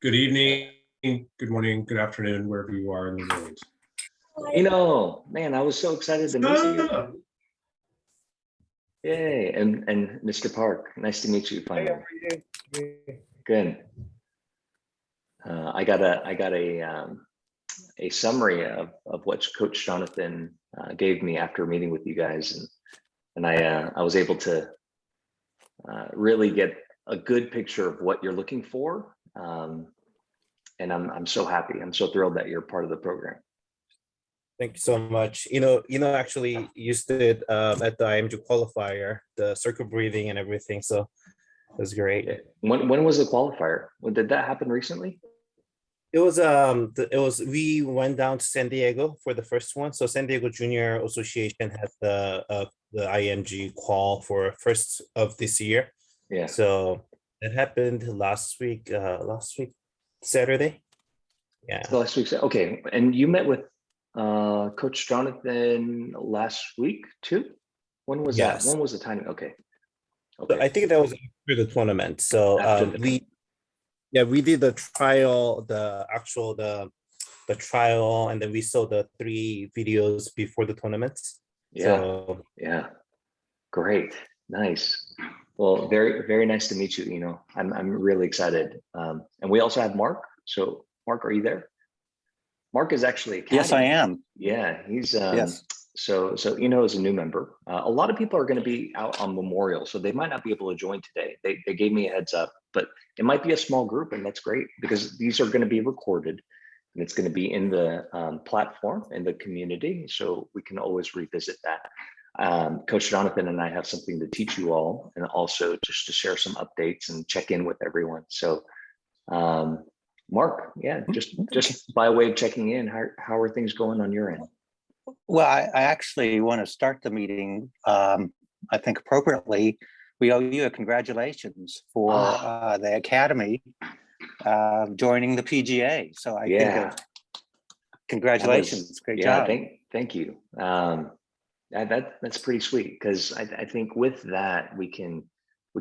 Good evening, good morning, good afternoon, wherever you are in the world. Man, I was so excited to meet you. Yay, and Mr. Park, nice to meet you finally. Good. I got a summary of what Coach Jonathan gave me after meeting with you guys, and I was able to really get a good picture of what you're looking for, and I'm so happy. I'm so thrilled that you're part of the program. Thank you so much. Actually used it at the IMG qualifier, the circle breathing and everything. So it was great. Yeah. When was the qualifier? Did that happen recently? It was we went down to San Diego for the first one. So San Diego Junior Association had the IMG qual for first of this year. Yeah. So it happened last week Saturday. Yeah. So last week. Okay. And you met with Coach Jonathan last week too? When was that? When was the timing? Okay. So I think that was after the tournament. So we did the trial, the trial, and then we saw the 3 videos before the tournament. Yeah. Great. Nice. Well, very, very nice to meet you. I'm really excited. And we also have Mark. So Mark, are you there? Mark is actually a caddy. Yes, I am. Yeah, he's yes. So is a new member. A lot of people are going to be out on Memorial, so they might not be able to join today. They gave me a heads up, but it might be a small group, and that's great because these are going to be recorded, and it's going to be in the platform in the community, so we can always revisit that. Coach Jonathan and I have something to teach you all, and also just to share some updates and check in with everyone. So. Mark, yeah, just by way of checking in, how are things going on your end? Well, I actually want to start the meeting, I think appropriately. We owe you a congratulations for the Academy joining the PGA. So I think congratulations, great job. Thank you. That's pretty sweet because I think with that we can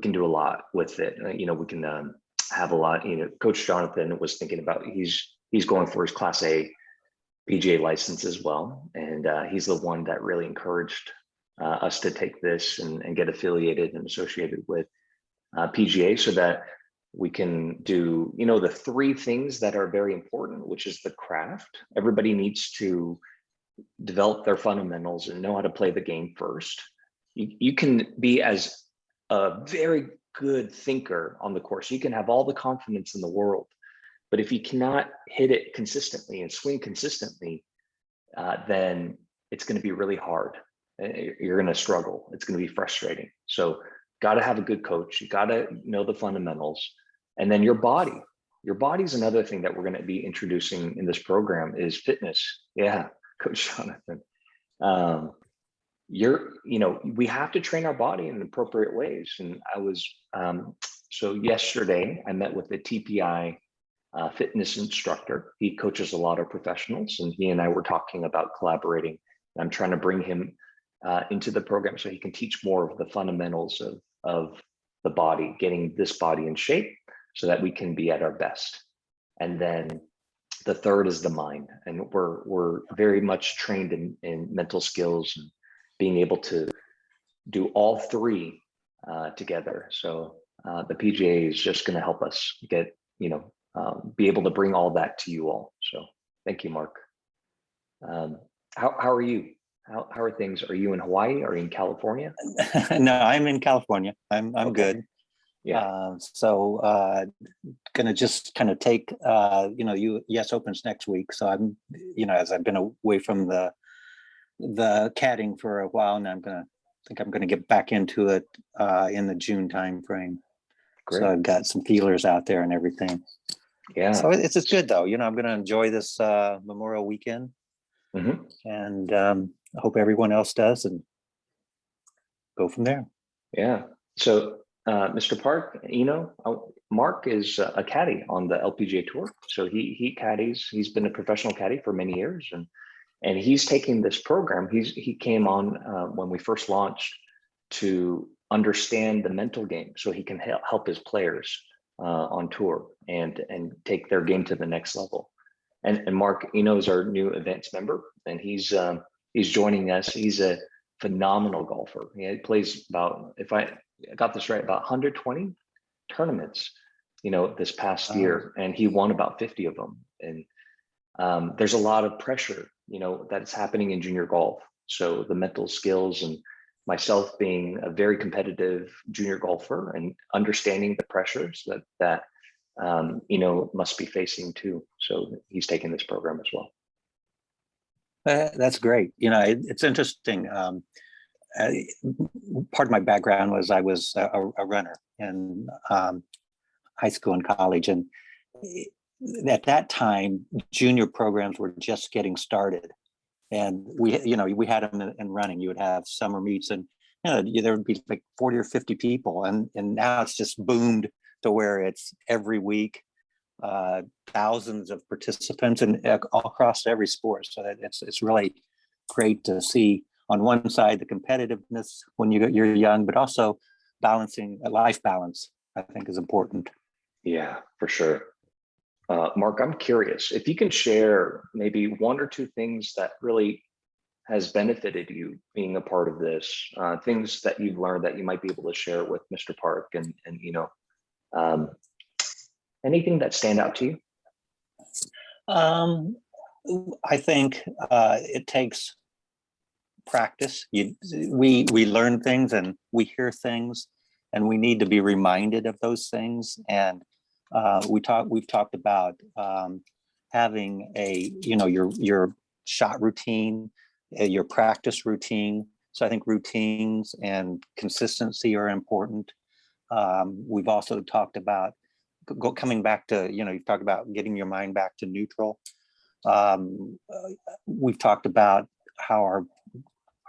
do a lot with it. We can have a lot. Coach Jonathan was thinking about he's going for his Class A PGA license as well, and he's the one that really encouraged us to take this and get affiliated and associated with PGA so that we can do the 3 things that are very important, which is the craft. Everybody needs to develop their fundamentals and know how to play the game first. You can be as a very good thinker on the course. You can have all the confidence in the world, but if you cannot hit it consistently and swing consistently, then it's going to be really hard. You're going to struggle. It's going to be frustrating. So got to have a good coach. You got to know the fundamentals. And then your body. Your body's another thing that we're going to be introducing in this program is fitness. Yeah, Coach Jonathan. We have to train our body in appropriate ways. And I was, so yesterday I met with the TPI fitness instructor. He coaches a lot of professionals, and he and I were talking about collaborating. I'm trying to bring him into the program so he can teach more of the fundamentals of the body, getting this body in shape so that we can be at our best. And then the third is the mind. And we're very much trained in mental skills and being able to do all 3 together. So the PGA is just going to help us get, be able to bring all that to you all. So thank you, Mark. How are you? How are things? Are you in Hawaii? Are you in California? No, I'm in California. I'm okay. Good. Yeah. Gonna just kind of take US Opens next week. So I'm, as I've been away from the caddying for a while now, I'm gonna get back into it in the June time frame. Great. So I've got some feelers out there and everything. Yeah. So it's good though. I'm gonna enjoy this Memorial weekend, and I hope everyone else does, and go from there. Yeah. So Mr. Park, Mark is a caddy on the LPGA tour. So he caddies. He's been a professional caddy for many years, and he's taking this program. He came on when we first launched to understand the mental game, so he can help his players on tour and take their game to the next level. And Mark, is our new events member, and he's joining us. He's a phenomenal golfer. He plays about, if I got this right, about 120 tournaments, this past year, and he won about 50 of them. And there's a lot of pressure, that's happening in junior golf. So the mental skills, and myself being a very competitive junior golfer and understanding the pressures that must be facing too. So he's taking this program as well. That's great. It's interesting. Part of my background was I was a runner in high school and college, and at that time, junior programs were just getting started, and we had them in running. You would have summer meets, and there would be like 40 or 50 people, and now it's just boomed to where it's every week, thousands of participants, and all across every sport. So that it's really great to see on one side the competitiveness when you're young, but also balancing a life balance, I think, is important. Yeah, for sure. Mark, I'm curious if you can share maybe one or two things that really has benefited you being a part of this, things that you've learned that you might be able to share with Mr. Park, and anything that stand out to you? I think it takes practice. We learn things and we hear things, and we need to be reminded of those things. And we've talked about having your shot routine, your practice routine. So I think routines and consistency are important. We've also talked about coming back to, you've talked about getting your mind back to neutral. We've talked about how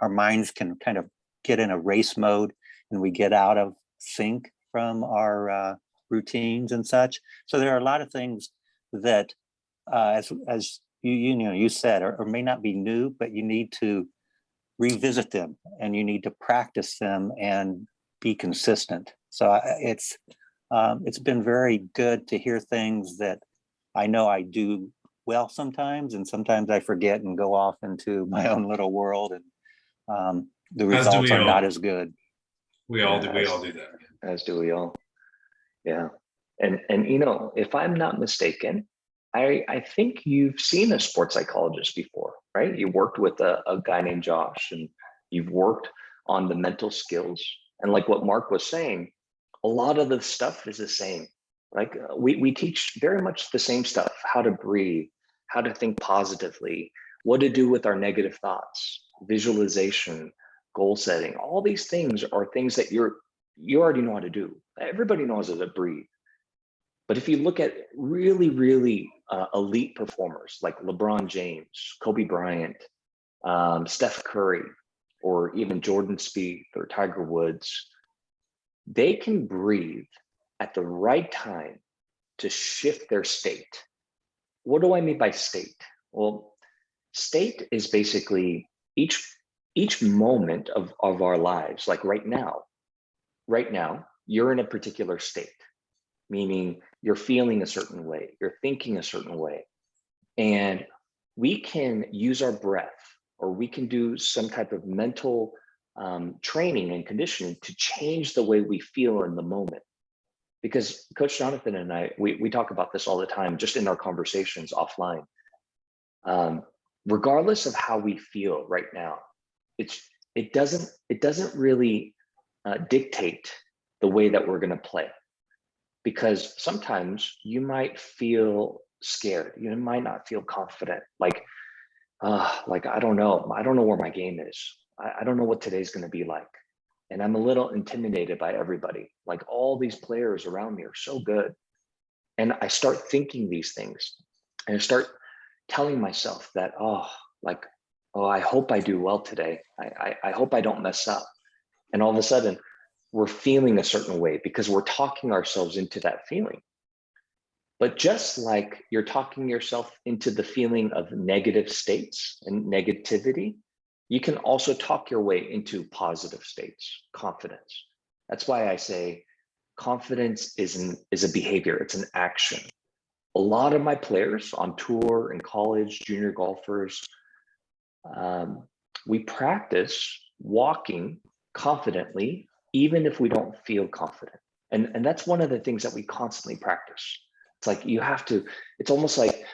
our minds can kind of get in a race mode, and we get out of sync from our routines and such. So there are a lot of things that, as you said, or may not be new, but you need to revisit them, and you need to practice them and be consistent. So it's been very good to hear things that I know I do well sometimes, and sometimes I forget and go off into my own little world, and the results are not as good. We all do that. As do we all. Yeah. And if I'm not mistaken, I think you've seen a sports psychologist before, right? You worked with a guy named Josh, and you've worked on the mental skills. And like what Mark was saying, a lot of the stuff is the same. Like we teach very much the same stuff: how to breathe, how to think positively, what to do with our negative thoughts, visualization, goal setting. All these things are things that you already know how to do. Everybody knows how to breathe. But if you look at really, really elite performers like LeBron James, Kobe Bryant, Steph Curry, or even Jordan Spieth or Tiger Woods, they can breathe at the right time to shift their state. What do I mean by state? Well, state is basically each moment of our lives. Like right now, you're in a particular state, meaning you're feeling a certain way, you're thinking a certain way. And we can use our breath, or we can do some type of mental training and conditioning to change the way we feel in the moment. Because Coach Jonathan and I, we talk about this all the time, just in our conversations offline. Regardless of how we feel right now, it doesn't really dictate the way that we're going to play. Because sometimes you might feel scared, you might not feel confident, like I don't know where my game is. I don't know what today's going to be like. And I'm a little intimidated by everybody. Like all these players around me are so good. And I start thinking these things, and I start telling myself that, I hope I do well today. I hope I don't mess up. And all of a sudden we're feeling a certain way because we're talking ourselves into that feeling. But just like you're talking yourself into the feeling of negative states and negativity, you can also talk your way into positive states, confidence. That's why I say confidence is a behavior, it's an action. A lot of my players on tour, in college, junior golfers, we practice walking confidently, even if we don't feel confident. And that's one of the things that we constantly practice. It's like you have to, it's almost like,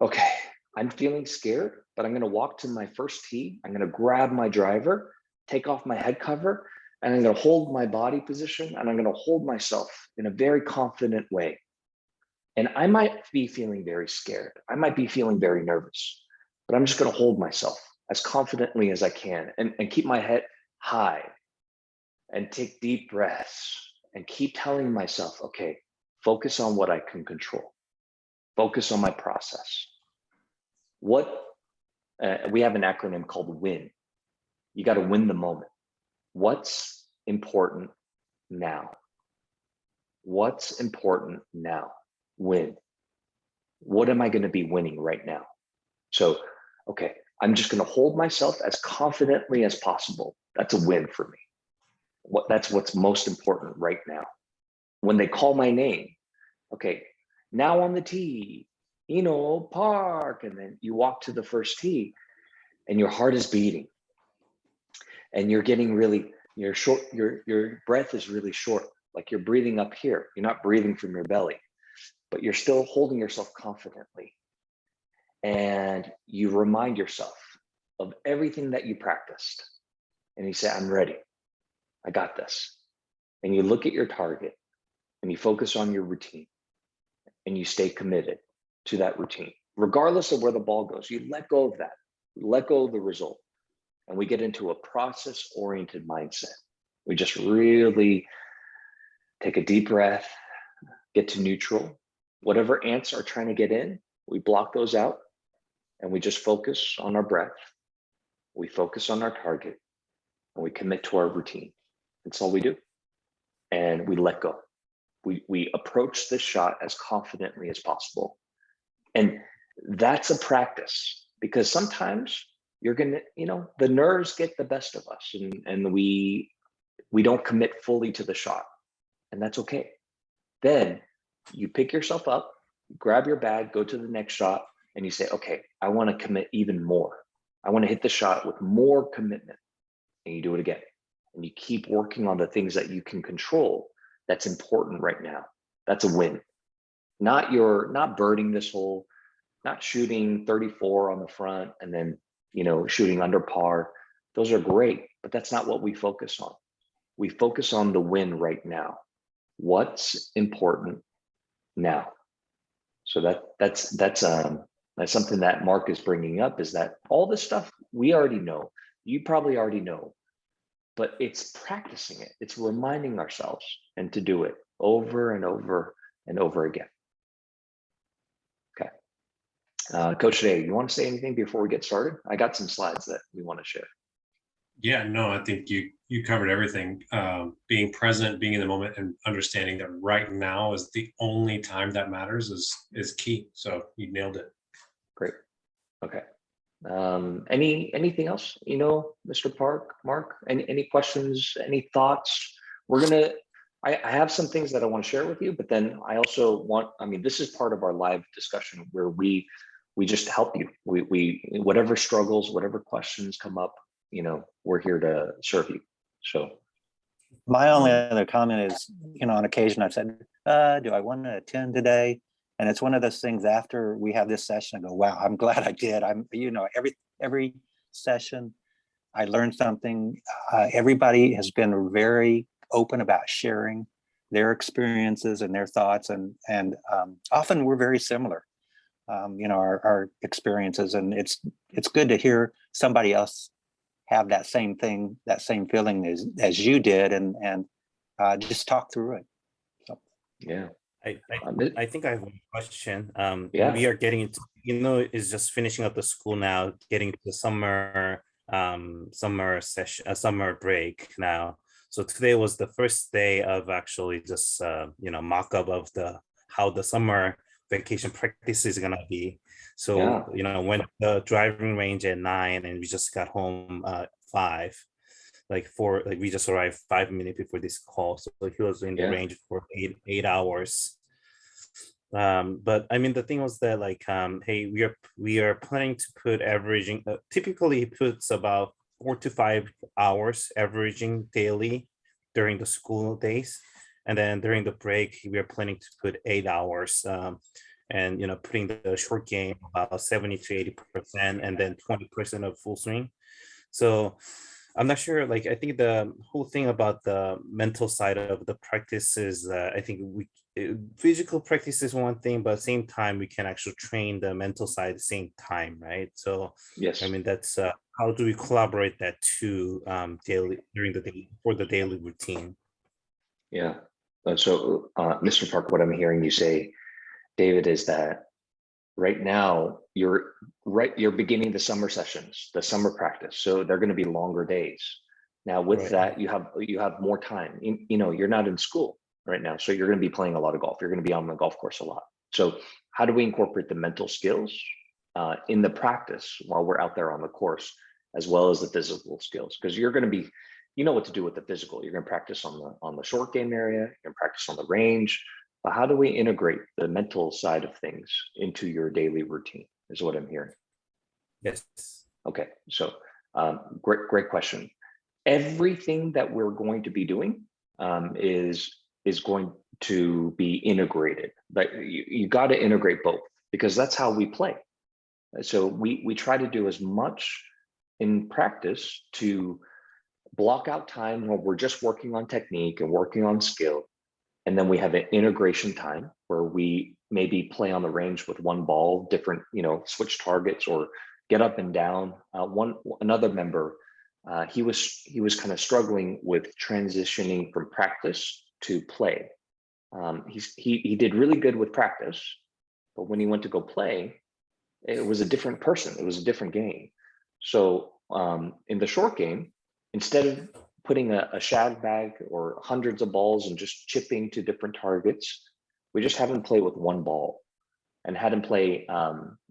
okay, I'm feeling scared, but I'm going to walk to my first tee. I'm going to grab my driver, take off my head cover, and I'm going to hold my body position, and I'm going to hold myself in a very confident way. And I might be feeling very scared. I might be feeling very nervous, but I'm just going to hold myself as confidently as I can and keep my head high and take deep breaths and keep telling myself, okay, focus on what I can control. Focus on my process. We have an acronym called WIN. You got to win the moment. What's important now? What's important now? Win. What am I going to be winning right now? So, okay, I'm just going to hold myself as confidently as possible. That's a win for me. That's what's most important right now. When they call my name, okay, now on the tee, park, and then you walk to the first tee and your heart is beating and you're getting really, you're short, your breath is really short, like you're breathing up here. You're not breathing from your belly, but you're still holding yourself confidently. And you remind yourself of everything that you practiced. And you say, I'm ready. I got this. And you look at your target and you focus on your routine and you stay committed to that routine, regardless of where the ball goes. You let go of that, let go of the result. And we get into a process-oriented mindset. We just really take a deep breath, get to neutral. Whatever ants are trying to get in, we block those out and we just focus on our breath. We focus on our target and we commit to our routine. That's all we do. And we let go. We approach this shot as confidently as possible. And that's a practice, because sometimes you're gonna, the nerves get the best of us and we don't commit fully to the shot, and that's okay. Then you pick yourself up, grab your bag, go to the next shot, and you say, okay, I want to commit even more. I want to hit the shot with more commitment. And you do it again. And you keep working on the things that you can control that's important right now. That's a win. Not birding this hole, not shooting 34 on the front and then, shooting under par. Those are great, but that's not what we focus on. We focus on the win right now. What's important now? So that's something that Mark is bringing up, is that all this stuff we already know. You probably already know, but it's practicing it. It's reminding ourselves and to do it over and over and over again. Okay. Coach Day, you want to say anything before we get started? I got some slides that we want to share. Yeah, no, I think you covered everything. Being present, being in the moment, and understanding that right now is the only time that matters is key. So you nailed it. Great. Okay. Anything else, Mr. Mark, any questions, any thoughts? I have some things that I want to share with you, but then I also this is part of our live discussion where we just help you. We whatever struggles, whatever questions come up, we're here to serve you. So my only other comment is, on occasion I've said, do I want to attend today? And it's one of those things after we have this session, I go, wow, I'm glad I did. Every session I learned something. Everybody has been very open about sharing their experiences and their thoughts. And often we're very similar, our experiences. And it's good to hear somebody else have that same thing, that same feeling as you did, and just talk through it. So. Yeah. I think I have one question. Yeah. We are getting into, is just finishing up the school now, getting to the summer session, summer break now. So today was the first day of actually just mock-up of how the summer vacation practice is gonna be. So went the driving range at 9 and we just got home at 5. like we just arrived 5 minutes before this call, so he was in the Yeah. range for 8 hours. But I mean, the thing was that like, hey, we are planning to put averaging, typically he puts about 4 to 5 hours averaging daily during the school days, and then during the break we are planning to put 8 hours, and putting the short game about 70 to 80%, and then 20% of full swing. So I'm not sure, like, I think the whole thing about the mental side of the practice is, I think physical practice is one thing, but at the same time, we can actually train the mental side at the same time, right? So, Yes. I mean, that's how do we collaborate that too, daily during the day for the daily routine? Yeah. So, Mr. Park, what I'm hearing you say, David, is that right now you're beginning the summer sessions, the summer practice. So they're going to be longer days. Now with Right. that, you have more time. You're not in school right now, so you're going to be playing a lot of golf. You're going to be on the golf course a lot. So how do we incorporate the mental skills in the practice while we're out there on the course, as well as the physical skills? Because you're going to be, what to do with the physical. You're going to practice on the short game area. You're going to practice on the range. But how do we integrate the mental side of things into your daily routine is what I'm hearing. Yes. Okay, so great question. Everything that we're going to be doing is going to be integrated, but you got to integrate both, because that's how we play. So we try to do as much in practice to block out time where we're just working on technique and working on skill. And then we have an integration time where we maybe play on the range with one ball, different, switch targets or get up and down. Another member, he was kind of struggling with transitioning from practice to play. He did really good with practice, but when he went to go play, it was a different person. It was a different game. So in the short game, instead of putting a shag bag or hundreds of balls and just chipping to different targets, we just have him play with one ball and had him play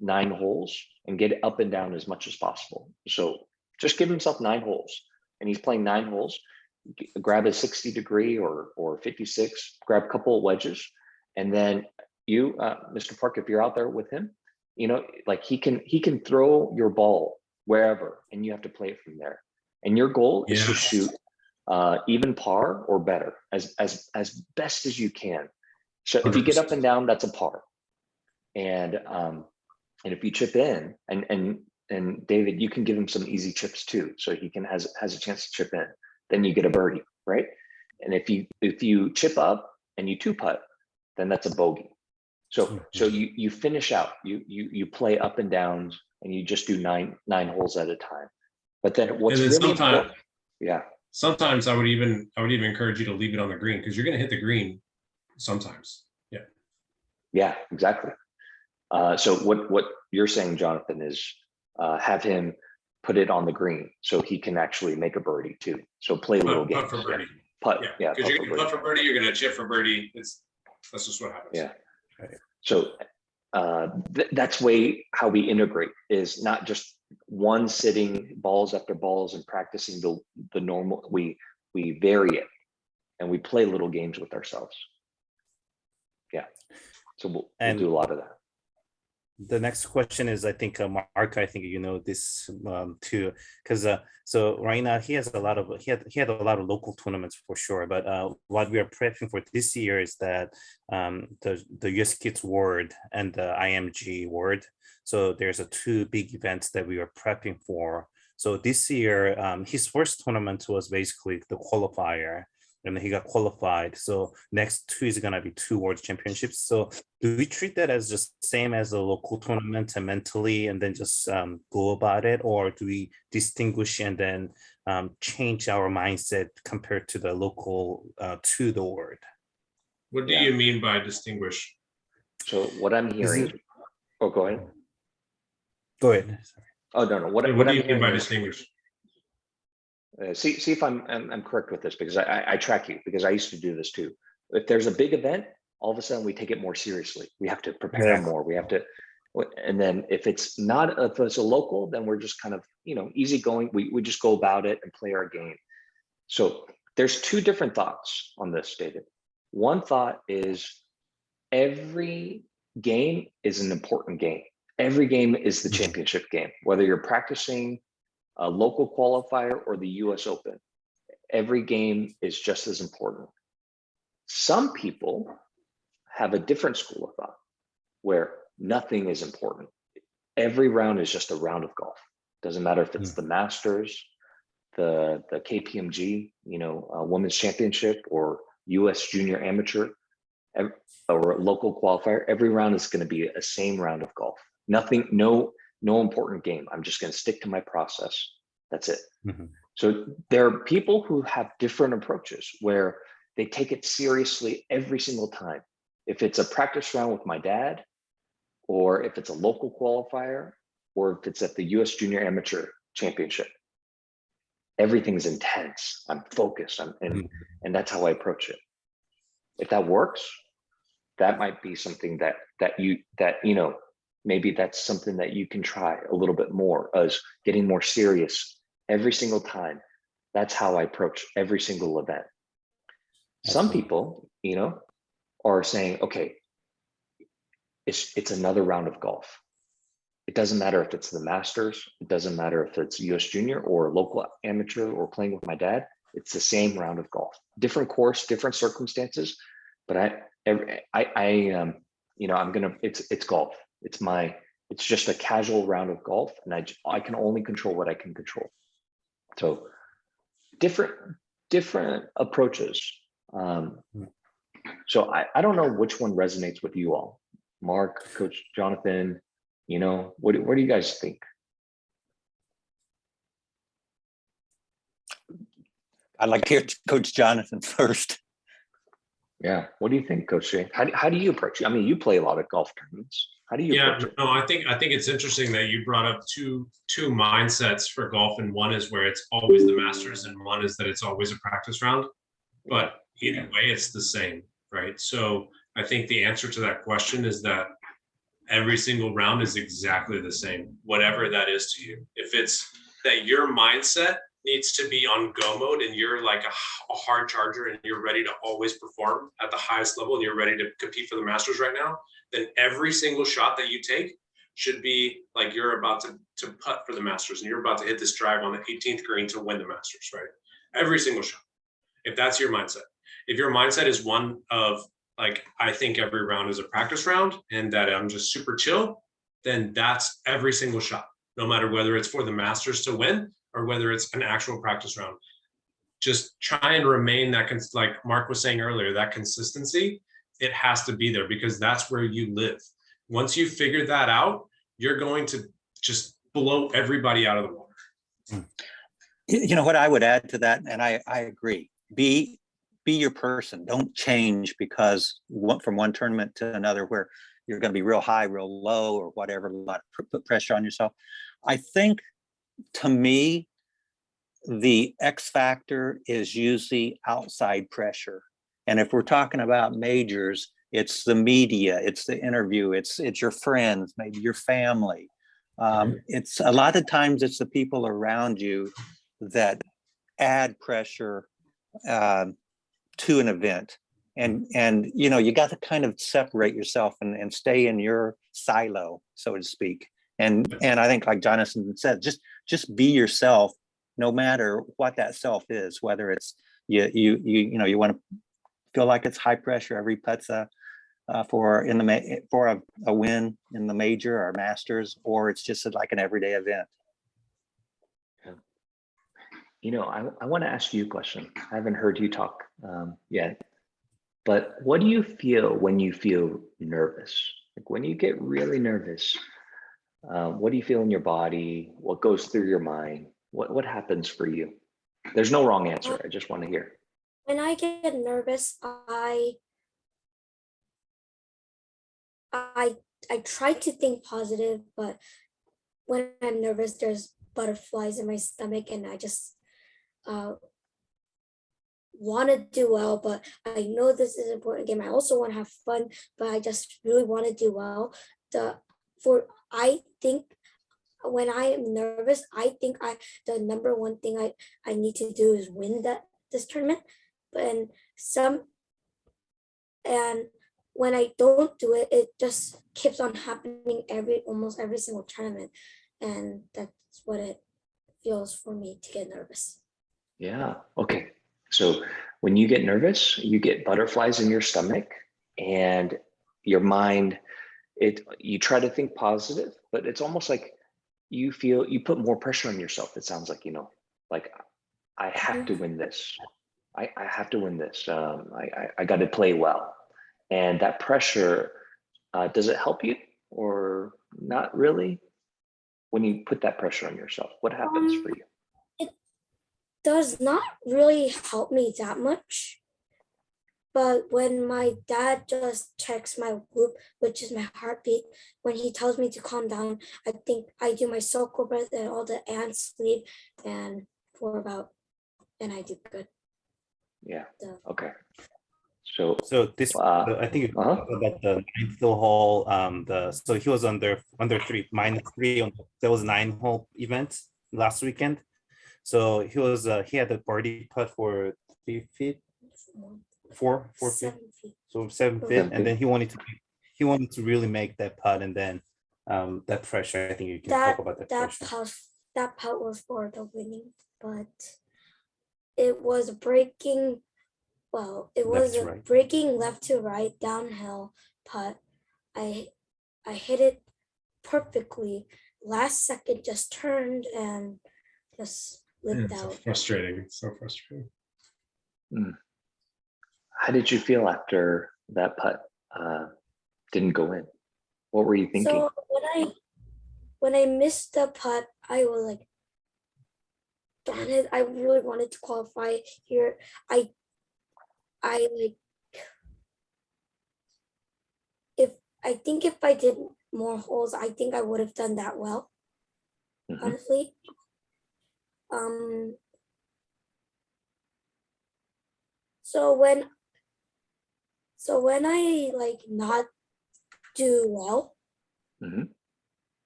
9 holes and get up and down as much as possible. So just give himself 9 holes, and he's playing 9 holes. Grab a 60 degree or 56, grab a couple of wedges, and then you, Mr. Park, if you're out there with him, like he can throw your ball wherever, and you have to play it from there. And your goal is to shoot even par or better as best as you can. So if you get up and down, that's a par. And if you chip in, and David, you can give him some easy chips too, so he has a chance to chip in. Then you get a birdie, right? And if you chip up and you 2-putt, then that's a bogey. So you finish out. You play up and downs, and you just do nine holes at a time. But then what's really important? Yeah. Sometimes I would even encourage you to leave it on the green, because you're going to hit the green sometimes. Yeah. Yeah, exactly. So what you're saying, Jonathan, is have him put it on the green so he can actually make a birdie too. So play little games. Putt for birdie. Putt, yeah. Because you're going to putt for birdie, you're going to chip for birdie. That's just what happens. Yeah. Right. So that's how we integrate, is not just one sitting balls after balls and practicing the normal. We vary it, and we play little games with ourselves. Yeah. So we'll do a lot of that. The next question is, I think, Mark, I think this too, because so right now he has a lot of he had a lot of local tournaments for sure, but what we are prepping for this year is that the US Kids World and the IMG World. So there's 2 big events that we are prepping for. So this year, his first tournament was basically the qualifier, and he got qualified. So next 2 is gonna be 2 World Championships. So do we treat that as just same as a local tournament and mentally, and then just go about it, or do we distinguish and then change our mindset compared to the local to the World? What do you mean by distinguish? So what I'm hearing. Oh, go ahead. Go ahead. Sorry. Oh no. What do you mean by distinguish? See if I'm correct with this, because I track you, because I used to do this too. If there's a big event, all of a sudden we take it more seriously. We have to prepare more. We have to, and then if it's a local, then we're just kind of easygoing. We just go about it and play our game. So there's two different thoughts on this, David. One thought is every game is an important game. Every game is the championship game, whether you're practicing a local qualifier or the US Open. Every game is just as important. Some people have a different school of thought where nothing is important. Every round is just a round of golf. Doesn't matter if it's the Masters, the KPMG, Women's Championship, or US Junior Amateur, or a local qualifier. Every round is going to be a same round of golf. Nothing, no important game. I'm just going to stick to my process. That's it. So there are people who have different approaches where they take it seriously every single time. If it's a practice round with my dad, or if it's a local qualifier, or if it's at the US Junior Amateur Championship, everything's intense. I'm focused, and that's how I approach it. If that works, that might be something that maybe that's something that you can try a little bit more, as getting more serious every single time. That's how I approach every single event. Some people, are saying, okay, it's another round of golf. It doesn't matter if it's the Masters. It doesn't matter if it's US Junior or local amateur or playing with my dad. It's the same round of golf. Different course, different circumstances, but it's golf. It's just a casual round of golf, and I can only control what I can control. So different approaches. So I don't know which one resonates with you all. Mark, Coach Jonathan, what do you guys think? I'd like to hear Coach Jonathan first. Yeah, what do you think, Coach Jay? How do you approach it? I mean, you play a lot of golf tournaments. How do you approach it? No, I think it's interesting that you brought up two mindsets for golf, and one is where it's always the Masters, and one is that it's always a practice round. But either way, it's the same, right? So I think the answer to that question is that every single round is exactly the same, whatever that is to you. If it's that your mindset needs to be on go mode and you're like a hard charger and you're ready to always perform at the highest level and you're ready to compete for the Masters right now, then every single shot that you take should be like you're about to putt for the Masters and you're about to hit this drive on the 18th green to win the Masters, right? Every single shot. If that's your mindset. If your mindset is one of like, I think every round is a practice round and that I'm just super chill, then that's every single shot, no matter whether it's for the Masters to win or whether it's an actual practice round. Just try and remain that, like Mark was saying earlier, that consistency, it has to be there because that's where you live. Once you figure that out, you're going to just blow everybody out of the water. What I would add to that, and I agree, be your person. Don't change because from one tournament to another where you're going to be real high, real low, or whatever, put pressure on yourself. I think, to me, the X factor is usually outside pressure. And if we're talking about majors, it's the media, it's the interview, it's your friends, maybe your family. It's a lot of times it's the people around you that add pressure to an event. And you got to kind of separate yourself and stay in your silo, so to speak. And I think, like Jonathan said, just be yourself, no matter what that self is. Whether it's you want to feel like it's high pressure every putt's for a win in the major or Masters, or it's just like an everyday event. I want to ask you a question. I haven't heard you talk yet, but what do you feel when you feel nervous? Like when you get really nervous, what do you feel in your body? What goes through your mind? What happens for you? There's no wrong answer. I just want to hear. When I get nervous, I try to think positive, but when I'm nervous, there's butterflies in my stomach, and I just want to do well, but I know this is an important game. I also want to have fun, but I just really want to do well. I think when I am nervous, I think the number one thing I need to do is win that this tournament, but and when I don't do it, it just keeps on happening almost every single tournament, and that's what it feels for me to get nervous. Yeah. Okay. So when you get nervous, you get butterflies in your stomach, and your mind, you try to think positive, but it's almost like you put more pressure on yourself. It sounds like, like I have to win this. I have to win this. I got to play well. And that pressure, does it help you or not really? When you put that pressure on yourself, what happens for you? It does not really help me that much. But when my dad just checks my whoop, which is my heartbeat, when he tells me to calm down, I think I do my circle breath and all the ants leave, and I do good. Yeah. So, Okay. So this, I think you uh-huh. talked about the ninth hole. So he was under -3 on there was 9-hole event last weekend. So he had a birdie putt for 3 feet, 4 feet, 7 feet. so 7 feet, and then he wanted to really make that putt, and then that pressure. I think you can talk about that pressure. That putt was for the winning, but it was breaking. Well, it was a breaking left to right downhill putt. I hit it perfectly. Last second, just turned and just lived out. So frustrating. It's so frustrating. How did you feel after that putt didn't go in? What were you thinking? So when I missed the putt, I was like, darn it, I really wanted to qualify here. I think if I did more holes, I think I would have done that well. Honestly. So when I like not do well, and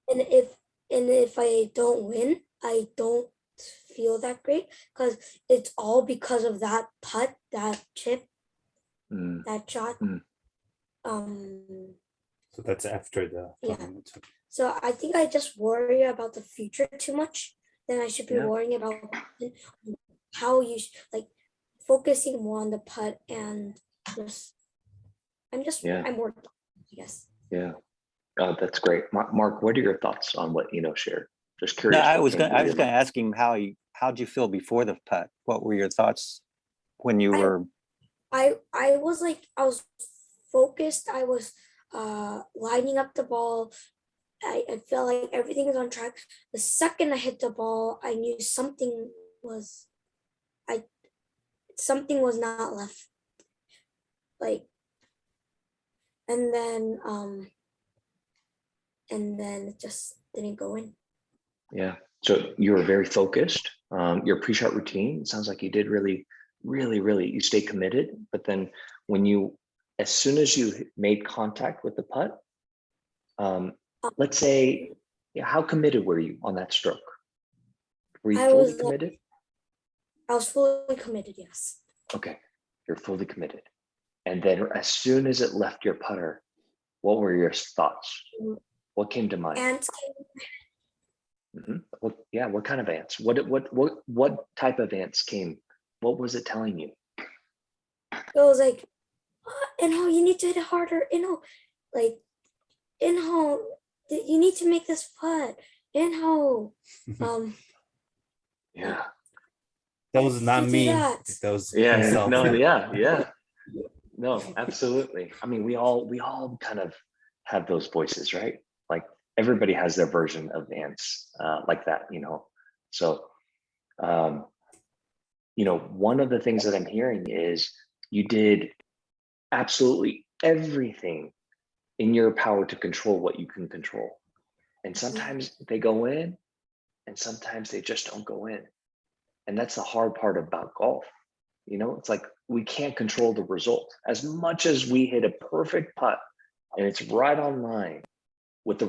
if I don't win, I don't feel that great, because it's all because of that putt, that chip, that shot. So that's after the tournament. So I think I just worry about the future too much. Then I should be worrying about how you like focusing more on the putt, and I'm working, I guess. Yeah. Oh, that's great. Mark, what are your thoughts on what shared? Just curious. No, I was going to ask him how'd you feel before the putt? What were your thoughts when you were? I was focused. I was lining up the ball. I felt like everything is on track. The second I hit the ball, I knew something was not left. And then it just didn't go in. Yeah. So you were very focused. Your pre-shot routine, it sounds like you did really, you stay committed. But then as soon as you made contact with the putt, let's say, how committed were you on that stroke? Were you fully committed? I was fully committed, yes. Okay, you're fully committed. And then as soon as it left your putter, what were your thoughts? What came to mind? Ants. What kind of ants? What type of ants came? What was it telling you? It was like, you need to hit it harder. You need to make this putt. Yeah. That was not me. That was himself. No, absolutely. I mean, we all kind of have those voices, right? Like everybody has their version of ants like that, So, one of the things that I'm hearing is you did absolutely everything in your power to control what you can control. And sometimes they go in and sometimes they just don't go in. And that's the hard part about golf. It's like we can't control the result. As much as we hit a perfect putt and it's right on line with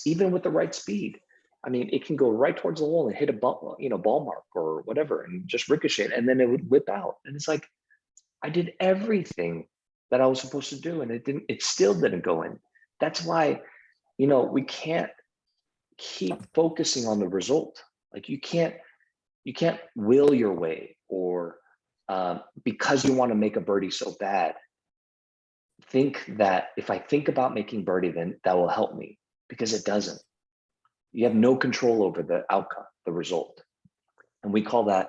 even with the right speed, I mean, it can go right towards the wall and hit a ball, ball mark or whatever, and just ricochet, and then it would whip out. And it's like, I did everything that I was supposed to do, and it still didn't go in. That's why, we can't keep focusing on the result. Like you can't will your way, or because you want to make a birdie so bad, think that if I think about making birdie, then that will help me, because it doesn't. You have no control over the outcome, the result. And we call that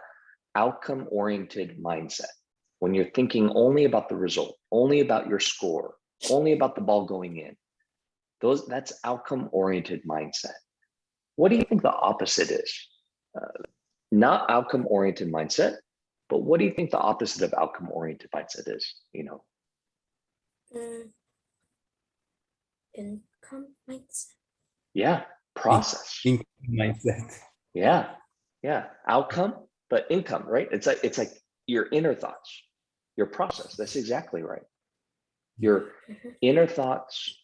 outcome-oriented mindset. When you're thinking only about the result, only about your score, only about the ball going in, that's outcome-oriented mindset. What do you think the opposite is? Not outcome-oriented mindset, but what do you think the opposite of outcome-oriented mindset is? Income mindset. Yeah, process. Income mindset. Yeah. Outcome, but income, right? It's like your inner thoughts, your process. That's exactly right. Your inner thoughts,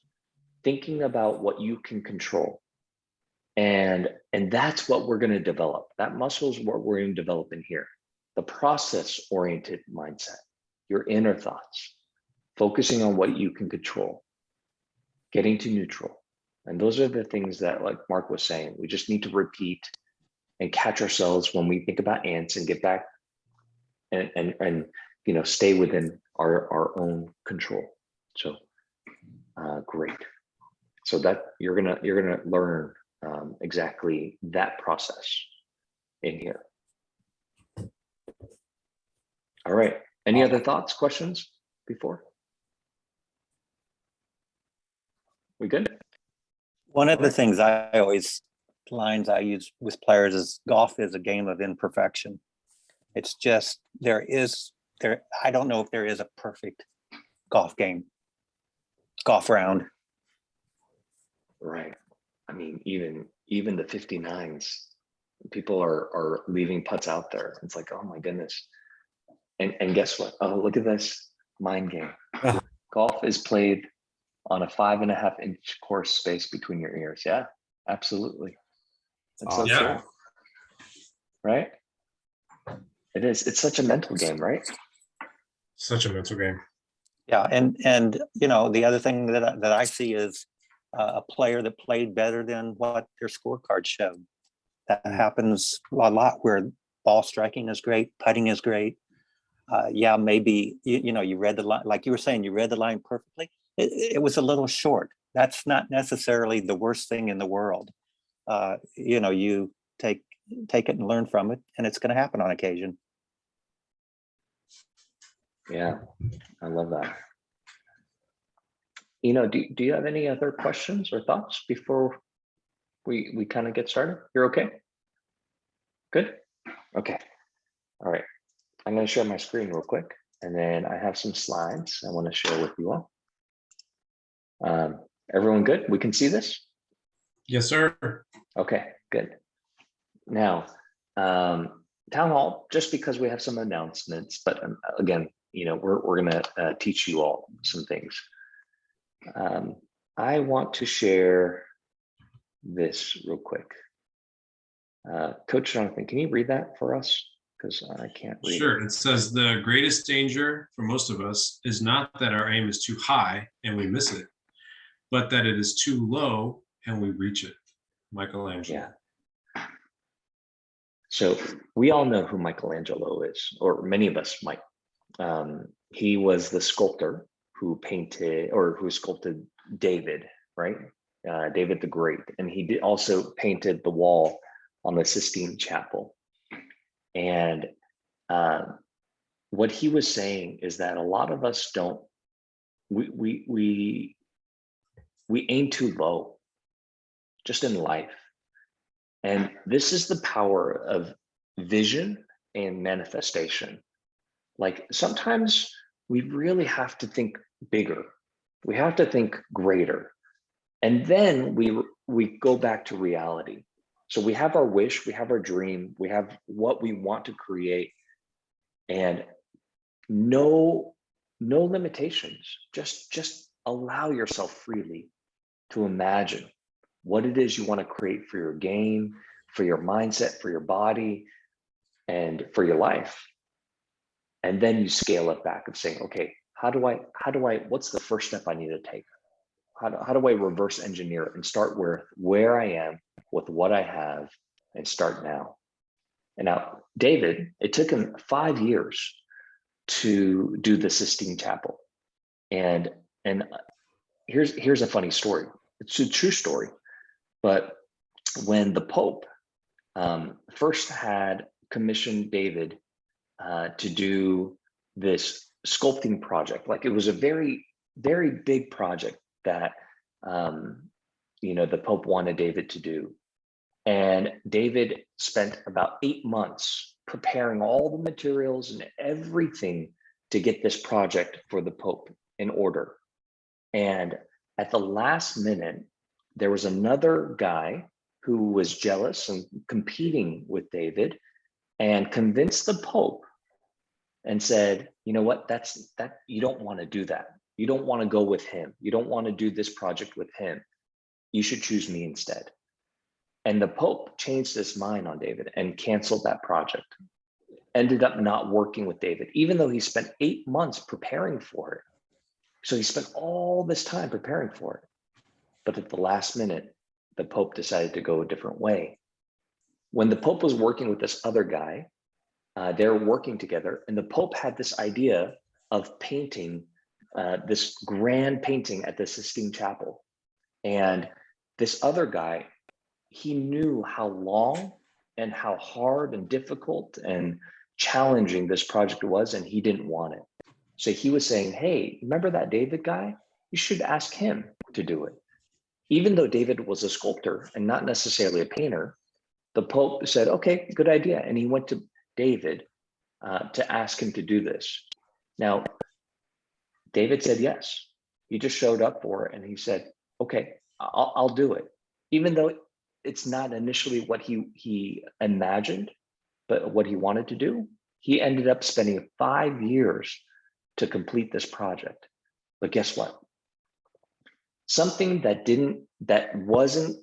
thinking about what you can control. And that's what we're going to develop. That muscle is what we're going to develop in here. The process-oriented mindset, your inner thoughts, focusing on what you can control, getting to neutral. And those are the things that, like Mark was saying, we just need to repeat and catch ourselves when we think about ants and get back and stay within our own control. So great. So that you're gonna learn exactly that process in here. All right. Any other thoughts, questions before? We good? One of the things lines I use with players is golf is a game of imperfection. It's just, I don't know if there is a perfect golf game, golf round. Right. I mean, even the 59s, people are leaving putts out there. It's like, oh my goodness. And guess what? Oh, look at this mind game. Golf is played on a 5.5-inch course space between your ears. Yeah, absolutely. That's so Yeah. cool. Right? It is. It's such a mental game, right? Such a mental game. Yeah, and the other thing that I see is a player that played better than what their scorecard showed. That happens a lot, where ball striking is great, putting is great. Yeah, maybe you read the line, like you were saying, you read the line perfectly. It was a little short. That's not necessarily the worst thing in the world. You take it and learn from it, and it's going to happen on occasion. Yeah, I love that. Do you have any other questions or thoughts before we kind of get started? You're okay? Good? Okay. All right. I'm going to share my screen real quick, and then I have some slides I want to share with you all. Everyone good? We can see this? Yes, sir. Okay, good. Now, town hall, just because we have some announcements, but again, we're going to teach you all some things. I want to share this real quick. Coach Jonathan, can you read that for us? Because I can't read. Sure. It says the greatest danger for most of us is not that our aim is too high and we miss it, but that it is too low and we reach it. Michelangelo. Yeah. So we all know who Michelangelo is, or many of us might. He was the sculptor who sculpted David, right? David the Great. And he also painted the wall on the Sistine Chapel. And what he was saying is that a lot of us we aim too low just in life. And this is the power of vision and manifestation. Like sometimes we really have to think bigger. We have to think greater. And then we go back to reality. So we have our wish, we have our dream, we have what we want to create, and no limitations. Just allow yourself freely to imagine what it is you want to create for your game, for your mindset, for your body, and for your life. And then you scale it back of saying, okay, what's the first step I need to take? How do I reverse engineer and start where I am with what I have and start now? And now, David, it took him 5 years to do the Sistine Chapel. And here's a funny story. It's a true story. But when the Pope first had commissioned David to do this sculpting project, like it was a very, very big project that the Pope wanted David to do. And David spent about 8 months preparing all the materials and everything to get this project for the Pope in order. And at the last minute, there was another guy who was jealous and competing with David and convinced the Pope and said, you know what, you don't want to do that. You don't want to go with him. You don't want to do this project with him. You should choose me instead. And the Pope changed his mind on David and canceled that project. Ended up not working with David, even though he spent 8 months preparing for it. So he spent all this time preparing for it. But at the last minute, the Pope decided to go a different way. When the Pope was working with this other guy, they were working together, and the Pope had this idea of painting this grand painting at the Sistine Chapel. And this other guy, he knew how long and how hard and difficult and challenging this project was, and he didn't want it. So he was saying, hey, remember that David guy? You should ask him to do it. Even though David was a sculptor and not necessarily a painter, the Pope said, okay, good idea. And he went to David to ask him to do this. Now, David said yes. He just showed up for it and he said, okay, I'll do it. Even though it's not initially what he imagined, but what he wanted to do, he ended up spending 5 years to complete this project. But guess what? Something that wasn't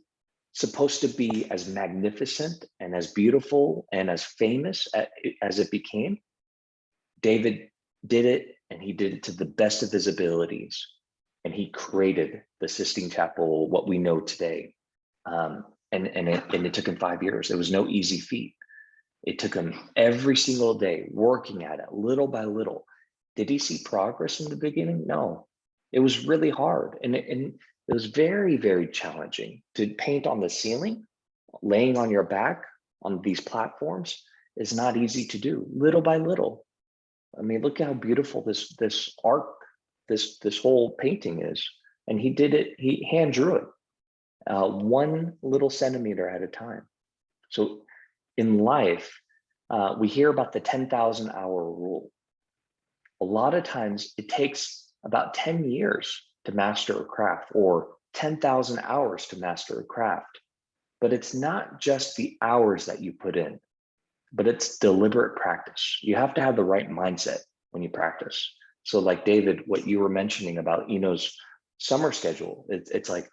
supposed to be as magnificent and as beautiful and as famous as it became, David did it, and he did it to the best of his abilities. And he created the Sistine Chapel, what we know today. And it took him 5 years. It was no easy feat. It took him every single day working at it, little by little. Did he see progress in the beginning? No, it was really hard. And it was very, very challenging to paint on the ceiling. Laying on your back on these platforms is not easy to do, little by little. I mean, look how beautiful this art, this whole painting is. And he did it, he hand drew it, 1 little centimeter at a time. So in life, we hear about the 10,000 hour rule. A lot of times it takes about 10 years to master a craft, or 10,000 hours to master a craft. But it's not just the hours that you put in, but it's deliberate practice. You have to have the right mindset when you practice. So like David, what you were mentioning about Eno's summer schedule, it's like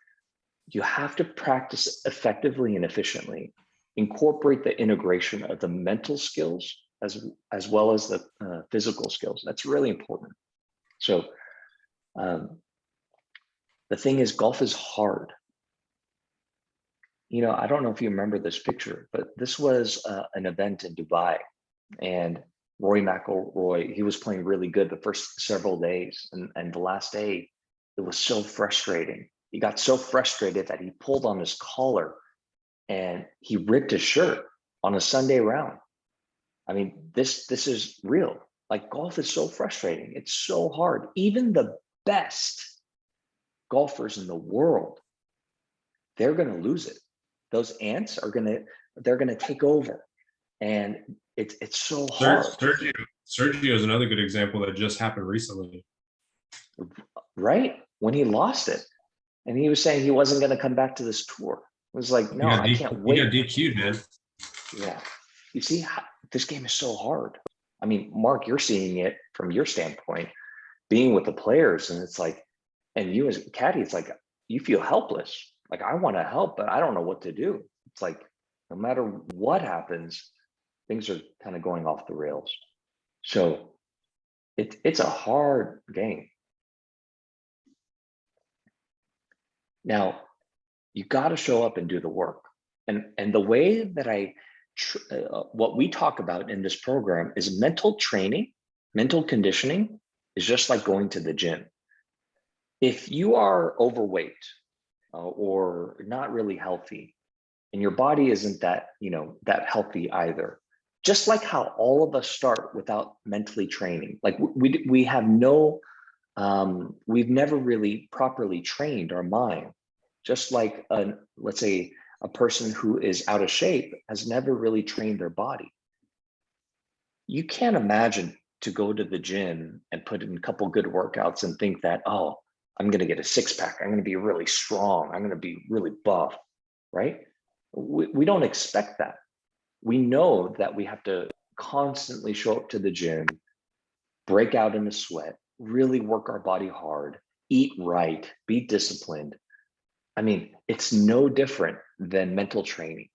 you have to practice effectively and efficiently, incorporate the integration of the mental skills as well as the physical skills. That's really important. So the thing is, golf is hard. You know, I don't know if you remember this picture, but this was an event in Dubai, and Rory McIlroy, he was playing really good the first several days, and the last day, it was so frustrating. He got so frustrated that he pulled on his collar and he ripped his shirt on a Sunday round. I mean, this is real. Like, golf is so frustrating. It's so hard. Even the best golfers in the world, they're going to lose it. Those ants they're going to take over, and it's so hard. Sergio is another good example that just happened recently. Right? When he lost it, and he was saying he wasn't going to come back to this tour. It was like, no, I can't wait. He got DQ'd, man. Yeah. You see, this game is so hard. I mean, Mark, you're seeing it from your standpoint, being with the players, and it's like, and you as a caddy, it's like you feel helpless. Like, I want to help, but I don't know what to do. It's like, no matter what happens, things are kind of going off the rails. So it's a hard game. Now, you got to show up and do the work. And the way that what we talk about in this program is mental training, mental conditioning is just like going to the gym. If you are overweight or not really healthy, and your body isn't that, that healthy either, just like how all of us start without mentally training, like we have no, we've never really properly trained our mind, just like let's say a person who is out of shape has never really trained their body. You can't imagine to go to the gym and put in a couple good workouts and think that, oh, I'm going to get a six-pack, I'm going to be really strong, I'm going to be really buff, right? We don't expect that. We know that we have to constantly show up to the gym, break out in the sweat, really work our body hard, eat right, be disciplined. I mean, it's no different than mental training.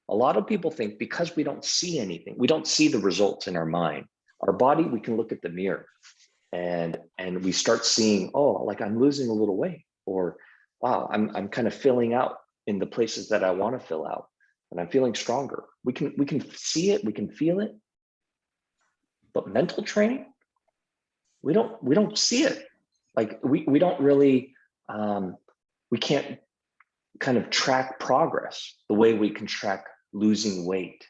A lot of people think because we don't see anything, we don't see the results in our mind, our body, we can look at the mirror and we start seeing, oh, like I'm losing a little weight, or wow, I'm kind of filling out in the places that I want to fill out, and I'm feeling stronger. We can see it, we can feel it. But mental training, we don't see it. Like we don't really, we can't kind of track progress the way we can track losing weight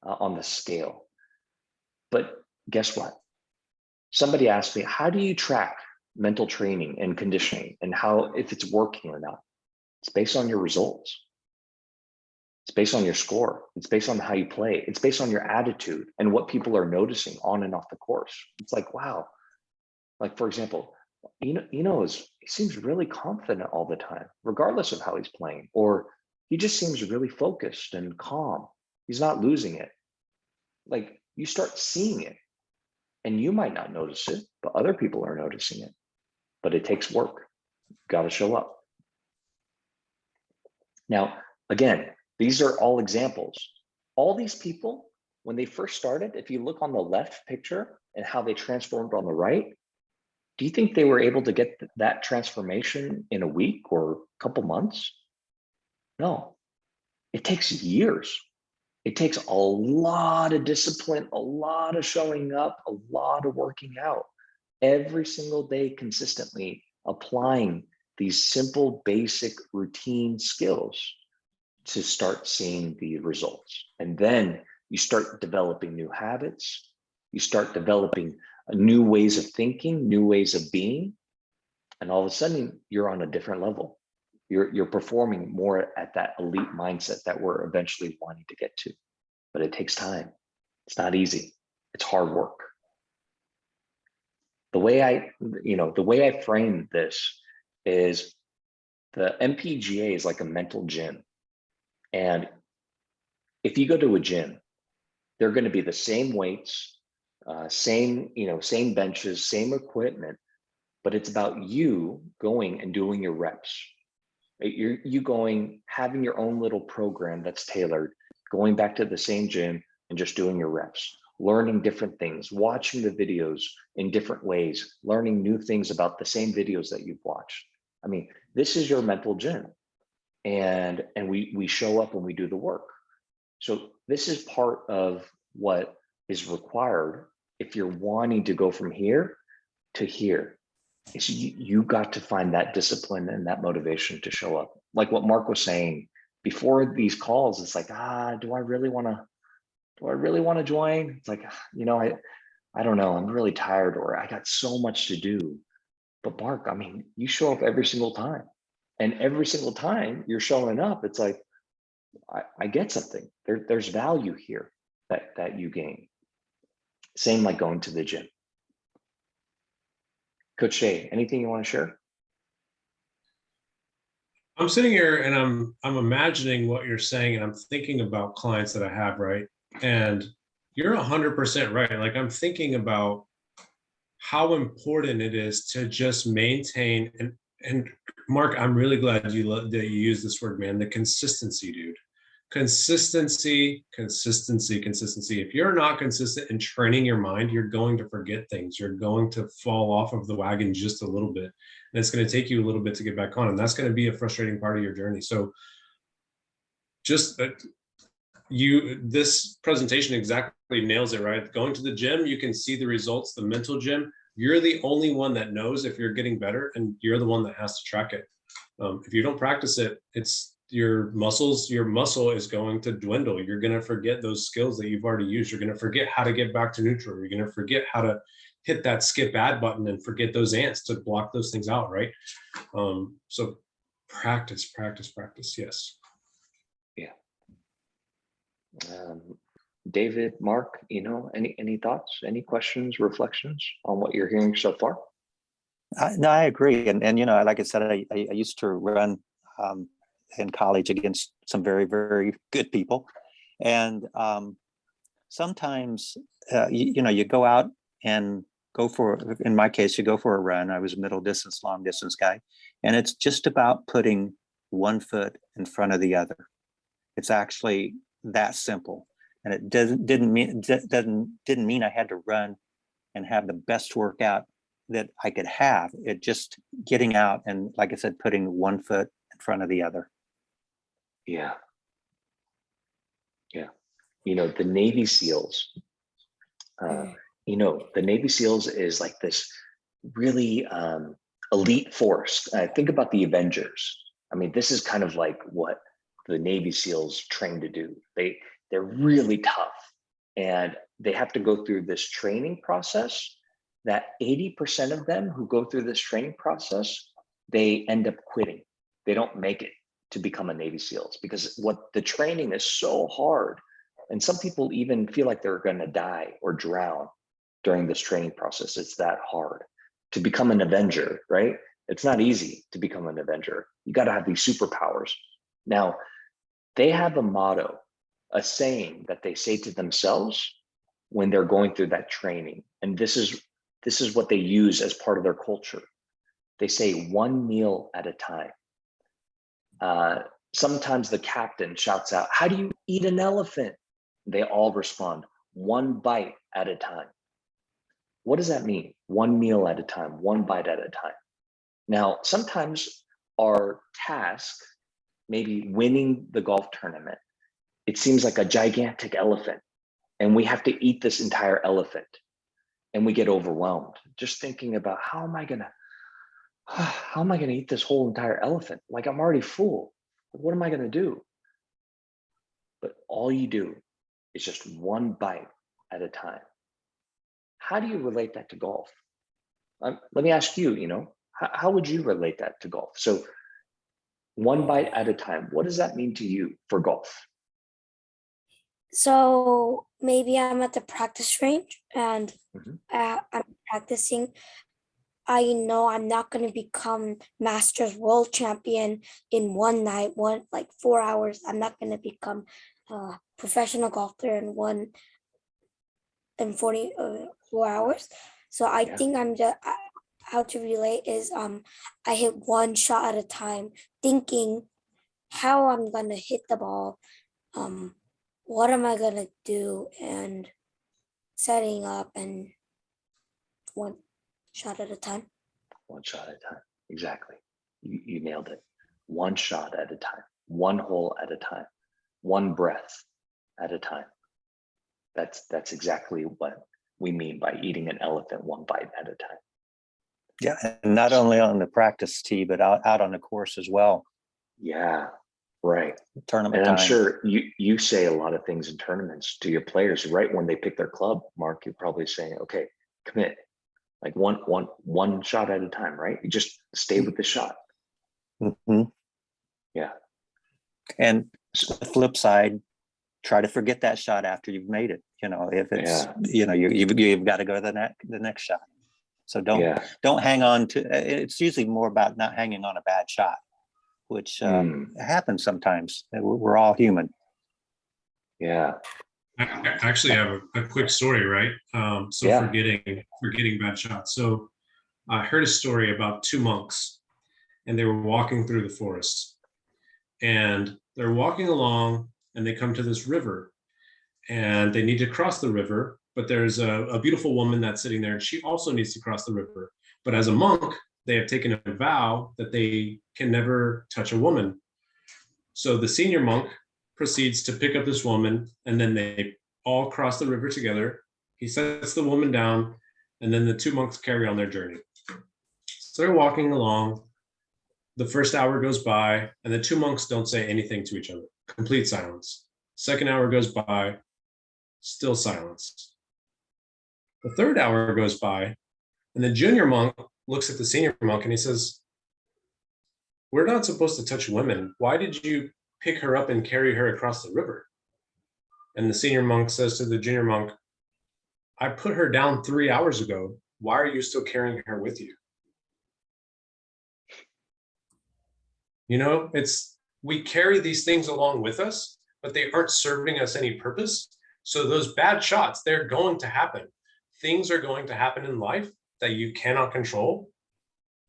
on the scale. But guess what? Somebody asked me, how do you track mental training and conditioning and how, if it's working or not? It's based on your results. It's based on your score. It's based on how you play. It's based on your attitude and what people are noticing on and off the course. It's like, wow. Like, for example, he seems really confident all the time, regardless of how he's playing, or he just seems really focused and calm. He's not losing it. Like, you start seeing it, and you might not notice it, but other people are noticing it. But it takes work. You got to show up. Now, again, these are all examples. All these people, when they first started, if you look on the left picture and how they transformed on the right, do you think they were able to get that transformation in a week or a couple months? No, it takes years. It takes a lot of discipline, a lot of showing up, a lot of working out every single day, consistently applying these simple, basic routine skills to start seeing the results. And then you start developing new habits. You start developing new ways of thinking, new ways of being. And all of a sudden you're on a different level. You're performing more at that elite mindset that we're eventually wanting to get to. But it takes time. It's not easy. It's hard work. The way I frame this is the MPGA is like a mental gym. And if you go to a gym, they're going to be the same weights, same benches, same equipment, but it's about you going and doing your reps. Right? You going, having your own little program that's tailored, going back to the same gym and just doing your reps, learning different things, watching the videos in different ways, learning new things about the same videos that you've watched. I mean, this is your mental gym. And we show up and we do the work. So this is part of what is required if you're wanting to go from here to here. Is you got to find that discipline and that motivation to show up. Like what Mark was saying before these calls, it's like, do I really want to join? It's like, I don't know, I'm really tired, or I got so much to do. But Mark, I mean, you show up every single time. And every single time you're showing up, it's like, I get something. There's value here that you gain. Same like going to the gym. Coach Shay, anything you want to share? I'm sitting here and I'm imagining what you're saying, and I'm thinking about clients that I have, right? And you're 100% right. Like, I'm thinking about how important it is to just maintain And Mark, I'm really glad that you use this word, man. The consistency, dude. Consistency. If you're not consistent in training your mind, you're going to forget things. You're going to fall off of the wagon just a little bit. And it's going to take you a little bit to get back on. And that's going to be a frustrating part of your journey. So just this presentation exactly nails it, right? Going to the gym, you can see the results, the mental gym. You're the only one that knows if you're getting better, and you're the one that has to track it. If you don't practice it, it's your muscle is going to dwindle. You're going to forget those skills that you've already used. You're going to forget how to get back to neutral. You're going to forget how to hit that skip add button and forget those ants to block those things out, right? So practice. Yes. David, Mark, any thoughts, any questions, reflections on what you're hearing so far? No, I agree. And like I said, I used to run in college against some very, very good people. And sometimes, you go out and in my case, you go for a run. I was a middle distance, long distance guy. And it's just about putting one foot in front of the other. It's actually that simple. And it didn't mean I had to run and have the best workout that I could have. It just getting out and, like I said, putting one foot in front of the other. Yeah. The Navy SEALs. The Navy SEALs is like this really elite force. Think about the Avengers. I mean, this is kind of like what the Navy SEALs train to do. They're really tough, and they have to go through this training process that 80% of them who go through this training process, they end up quitting. They don't make it to become a Navy SEALs because what the training is so hard. And some people even feel like they're going to die or drown during this training process. It's that hard to become an Avenger, right? It's not easy to become an Avenger. You got to have these superpowers. Now, they have a motto, a saying that they say to themselves when they're going through that training. And this is what they use as part of their culture. They say one meal at a time. Sometimes the captain shouts out, "How do you eat an elephant?" They all respond, "One bite at a time." What does that mean? One meal at a time, one bite at a time. Now, sometimes our task, maybe winning the golf tournament, it seems like a gigantic elephant, and we have to eat this entire elephant, and we get overwhelmed just thinking about how am I gonna eat this whole entire elephant? Like, I'm already full. What am I gonna do? But all you do is just one bite at a time. How do you relate that to golf? Let me ask you, how would you relate that to golf? So one bite at a time, what does that mean to you for golf? So maybe I'm at the practice range and I'm practicing. I know I'm not going to become Masters World Champion in one night, 4 hours. I'm not going to become a professional golfer in 4 hours. So I think how to relate is I hit one shot at a time, thinking how I'm going to hit the ball, what am I going to do, and setting up, and one shot at a time. One shot at a time. Exactly. You nailed it. One shot at a time, one hole at a time, one breath at a time. That's exactly what we mean by eating an elephant one bite at a time. Yeah, and not only on the practice tee, but out on the course as well. Yeah, right. Tournament and time. I'm sure you say a lot of things in tournaments to your players right when they pick their club. Mark, you're probably saying, okay, commit, like one shot at a time, right? You just stay with the shot. Mm-hmm. Yeah. And the flip side, try to forget that shot after you've made it. If it's you've got to go to the next shot. So don't hang on to. It's usually more about not hanging on a bad shot, which happens sometimes. We're all human. Yeah. I actually have a quick story, right? Forgetting bad shots. So I heard a story about two monks, and they were walking through the forest. And they're walking along, and they come to this river, and they need to cross the river. But there's a beautiful woman that's sitting there, and she also needs to cross the river. But as a monk, they have taken a vow that they can never touch a woman. So the senior monk proceeds to pick up this woman, and then they all cross the river together. He sets the woman down, and then the two monks carry on their journey. So they're walking along. The first hour goes by, and the two monks don't say anything to each other. Complete silence. Second hour goes by, still silence. The third hour goes by, and the junior monk looks at the senior monk and he says, "We're not supposed to touch women. Why did you pick her up and carry her across the river?" And the senior monk says to the junior monk, "I put her down 3 hours ago. Why are you still carrying her with you?" You know, we carry these things along with us, but they aren't serving us any purpose. So those bad shots, they're going to happen. Things are going to happen in life that you cannot control,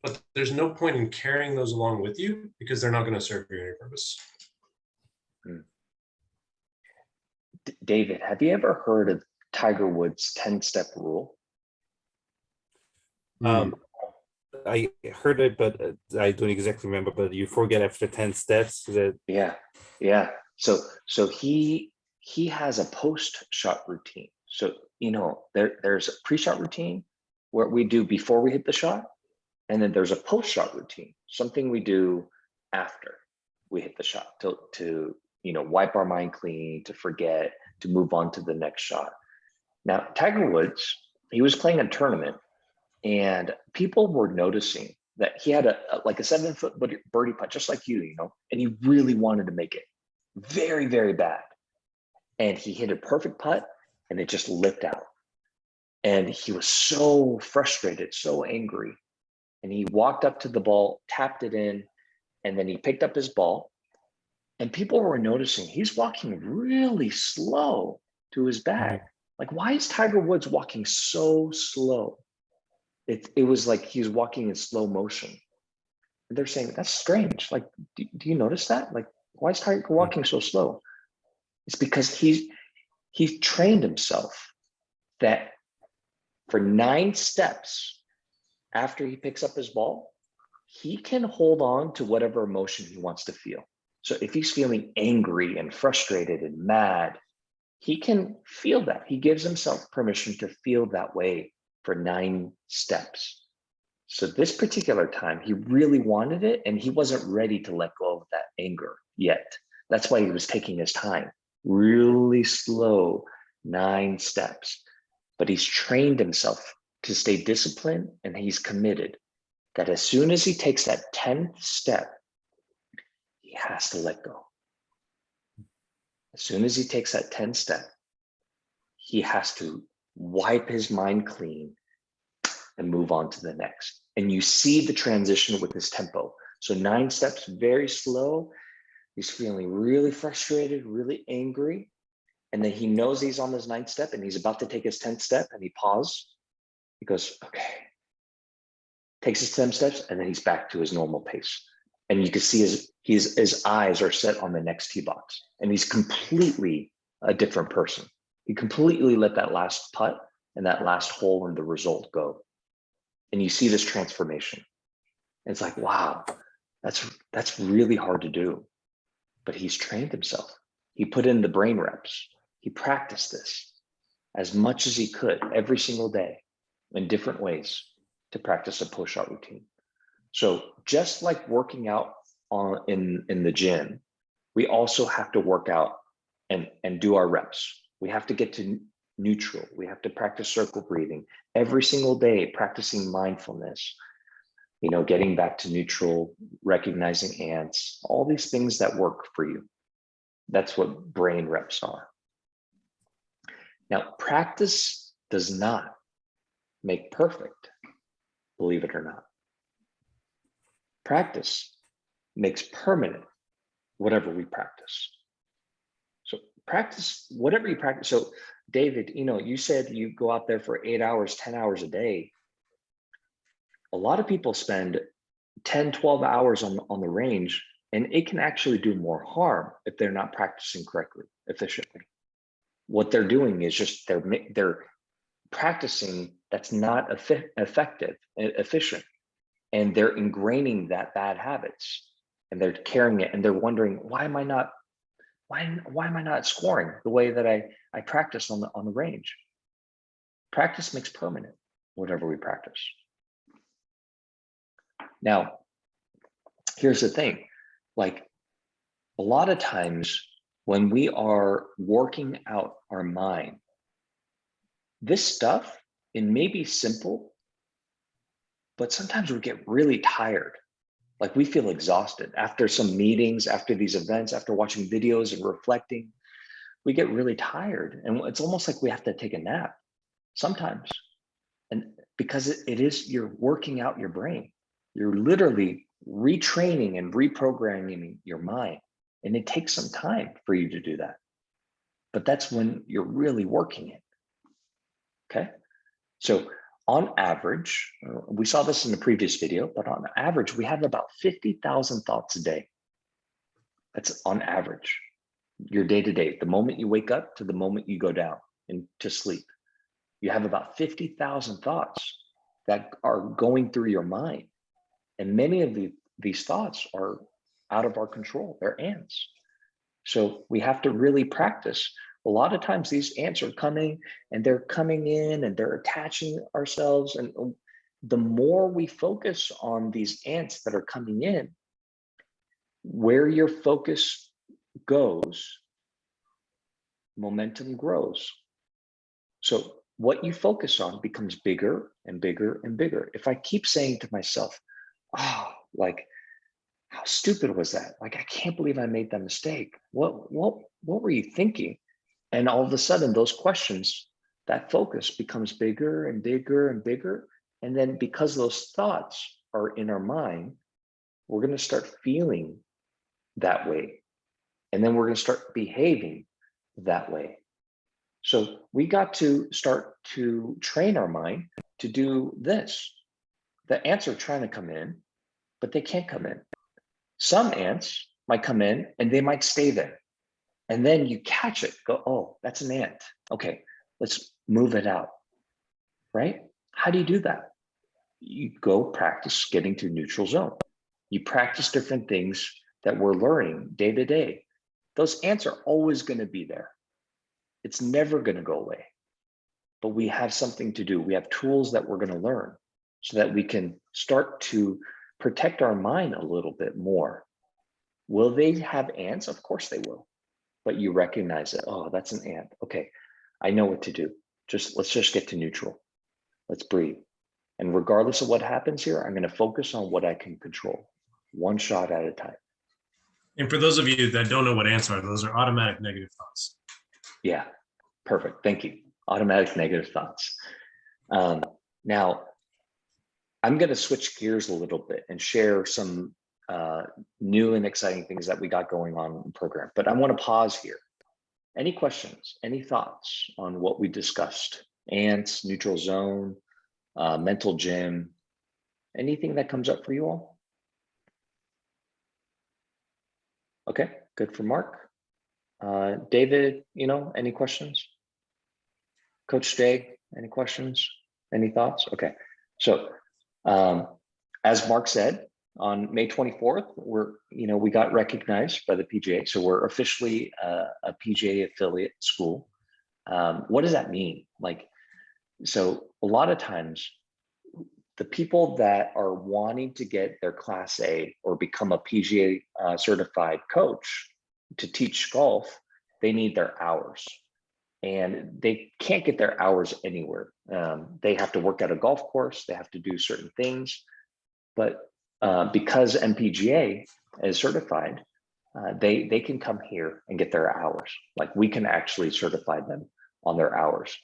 but there's no point in carrying those along with you because they're not going to serve you any purpose. David, have you ever heard of Tiger Woods' 10-step rule? I heard it, but I don't exactly remember. But you forget after 10 steps that. Yeah. So he has a post-shot routine. So there's a pre-shot routine, what we do before we hit the shot, and then there's a post-shot routine, something we do after we hit the shot to wipe our mind clean, to forget, to move on to the next shot. Now, Tiger Woods, he was playing a tournament, and people were noticing that he had a 7-foot birdie putt, just like you, and he really wanted to make it very, very bad. And he hit a perfect putt, and it just lipped out. And he was so frustrated, so angry. And he walked up to the ball, tapped it in, and then he picked up his ball. And people were noticing he's walking really slow to his bag. Like, why is Tiger Woods walking so slow? It was like he's walking in slow motion. And they're saying, that's strange. Like, do you notice that? Like, why is Tiger walking so slow? It's because he's trained himself that for 9 steps after he picks up his ball, he can hold on to whatever emotion he wants to feel. So if he's feeling angry and frustrated and mad, he can feel that. He gives himself permission to feel that way for 9 steps. So this particular time, he really wanted it, and he wasn't ready to let go of that anger yet. That's why he was taking his time, really slow, 9 steps. But he's trained himself to stay disciplined, and he's committed that as soon as he takes that 10th step, he has to let go. As soon as he takes that 10th step, he has to wipe his mind clean and move on to the next. And you see the transition with his tempo. So 9 steps, very slow. He's feeling really frustrated, really angry. And then he knows he's on his 9th step and he's about to take his 10th step, and he pauses. He goes, okay. Takes his 10 steps, and then he's back to his normal pace. And you can see his eyes are set on the next tee box, and he's completely a different person. He completely let that last putt and that last hole and the result go. And you see this transformation. And it's like, wow, that's really hard to do. But he's trained himself. He put in the brain reps. He practiced this as much as he could every single day in different ways to practice a post-shot routine. So just like working out in the gym, we also have to work out and do our reps. We have to get to neutral. We have to practice circle breathing every single day, practicing mindfulness, getting back to neutral, recognizing ants, all these things that work for you. That's what brain reps are. Now, practice does not make perfect, believe it or not. Practice makes permanent whatever we practice. So practice whatever you practice. So David, you said you go out there for 8 hours, 10 hours a day. A lot of people spend 10, 12 hours on the range, and it can actually do more harm if they're not practicing correctly, efficiently. What they're doing is just they're practicing that's not effective, efficient, and they're ingraining that bad habits, and they're carrying it, and they're wondering, why am I not scoring the way that I practice on the range? Practice makes permanent whatever we practice. Now, here's the thing, like a lot of times when we are working out our mind, this stuff, it may be simple, but sometimes we get really tired. Like we feel exhausted after some meetings, after these events, after watching videos and reflecting, we get really tired. And it's almost like we have to take a nap sometimes. And because it is, you're working out your brain. You're literally retraining and reprogramming your mind. And it takes some time for you to do that. But that's when you're really working it. Okay. So on average, we saw this in the previous video, but on average, we have about 50,000 thoughts a day. That's on average, your day to day, the moment you wake up to the moment you go down into sleep. You have about 50,000 thoughts that are going through your mind. And many of these thoughts are out of our control. They're ants. So we have to really practice. A lot of times these ants are coming and they're coming in and they're attaching ourselves. And the more we focus on these ants that are coming in, where your focus goes, momentum grows. So what you focus on becomes bigger and bigger and bigger. If I keep saying to myself, oh, like, how stupid was that? Like, I can't believe I made that mistake. What were you thinking? And all of a sudden, those questions, that focus becomes bigger and bigger and bigger. And then because those thoughts are in our mind, we're going to start feeling that way. And then we're going to start behaving that way. So we got to start to train our mind to do this. The ants are trying to come in, but they can't come in. Some ants might come in and they might stay there. And then you catch it, go, oh, that's an ant. Okay, let's move it out, right? How do you do that? You go practice getting to neutral zone. You practice different things that we're learning day to day. Those ants are always going to be there. It's never going to go away. But we have something to do. We have tools that we're going to learn so that we can start to protect our mind a little bit more. Will they have ants? Of course they will. But you recognize that, oh, that's an ant. Okay, I know what to do. Let's just get to neutral. Let's breathe. And regardless of what happens here, I'm going to focus on what I can control, one shot at a time. And for those of you that don't know what ants are, those are automatic negative thoughts. Yeah, perfect. Thank you. Automatic negative thoughts. Now, I'm going to switch gears a little bit and share some new and exciting things that we got going on in the program. But I want to pause here. Any questions, any thoughts on what we discussed? Ants, neutral zone, mental gym, anything that comes up for you all? Okay, good for Mark. David, any questions? Coach Jay, any questions? Any thoughts? Okay, so as Mark said, on May 24th, we got recognized by the PGA, so we're officially a PGA affiliate school. What does that mean? So a lot of times, the people that are wanting to get their Class A or become a PGA certified coach to teach golf, they need their hours. And they can't get their hours anywhere. They have to work at a golf course, they have to do certain things. But because MPGA is certified, they can come here and get their hours. Like we can actually certify them on their hours.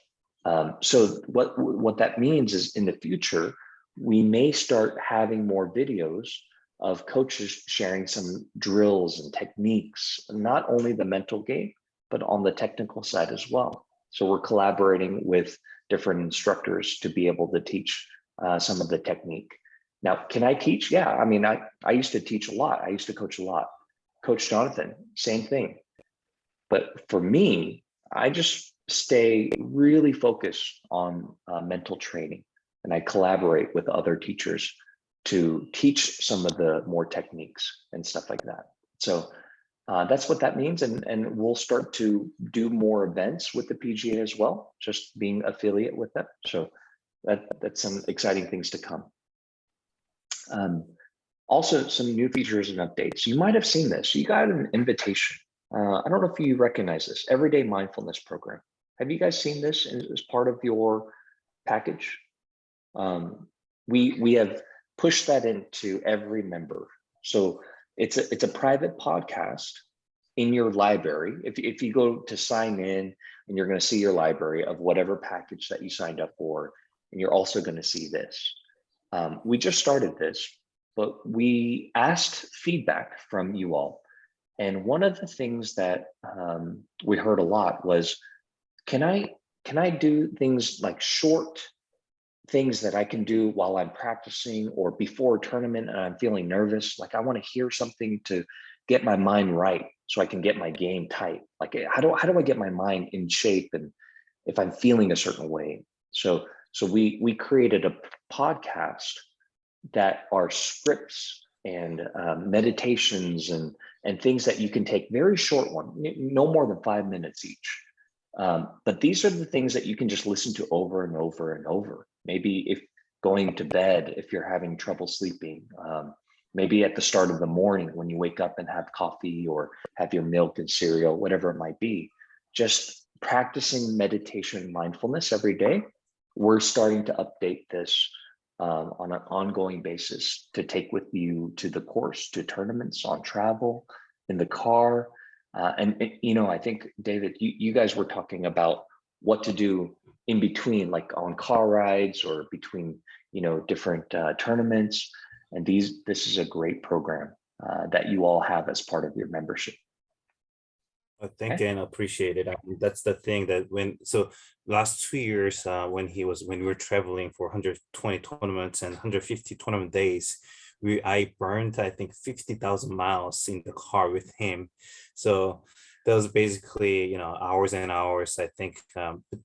So what that means is in the future, we may start having more videos of coaches sharing some drills and techniques, not only the mental game, but on the technical side as well. So we're collaborating with different instructors to be able to teach some of the technique. Now, can I teach? Yeah, I mean, I used to teach a lot. I used to coach a lot. Coach Jonathan, same thing. But for me, I just stay really focused on mental training, and I collaborate with other teachers to teach some of the more techniques and stuff like that. So that's what that means. And we'll start to do more events with the PGA as well, just being affiliate with them. So that's some exciting things to come. Also, some new features and updates. You might have seen this. You got an invitation. I don't know if you recognize this, Everyday Mindfulness Program. Have you guys seen this as part of your package? We have pushed that into every member. So it's a private podcast in your library. If you go to sign in, and you're going to see your library of whatever package that you signed up for, and you're also going to see this. We just started this, but we asked feedback from you all. And one of the things that we heard a lot was, can I do things like short things that I can do while I'm practicing or before a tournament and I'm feeling nervous? Like, I want to hear something to get my mind right so I can get my game tight. Like, how do I get my mind in shape, and if I'm feeling a certain way? So we created a podcast that are scripts and meditations and things that you can take, very short one, no more than 5 minutes each. But these are the things that you can just listen to over and over and over. Maybe if going to bed, if you're having trouble sleeping, maybe at the start of the morning when you wake up and have coffee or have your milk and cereal, whatever it might be, just practicing meditation and mindfulness every day. We're starting to update this on an ongoing basis to take with you to the course, to tournaments, on travel, in the car. I think, David, you guys were talking about what to do in between, like on car rides or between, different tournaments. And this is a great program that you all have as part of your membership. Thank you and appreciate it. That's the thing that last 2 years when we were traveling for 120 tournaments and 150 tournament days, I burned, I think, 50,000 miles in the car with him. So that was basically, hours and hours. I think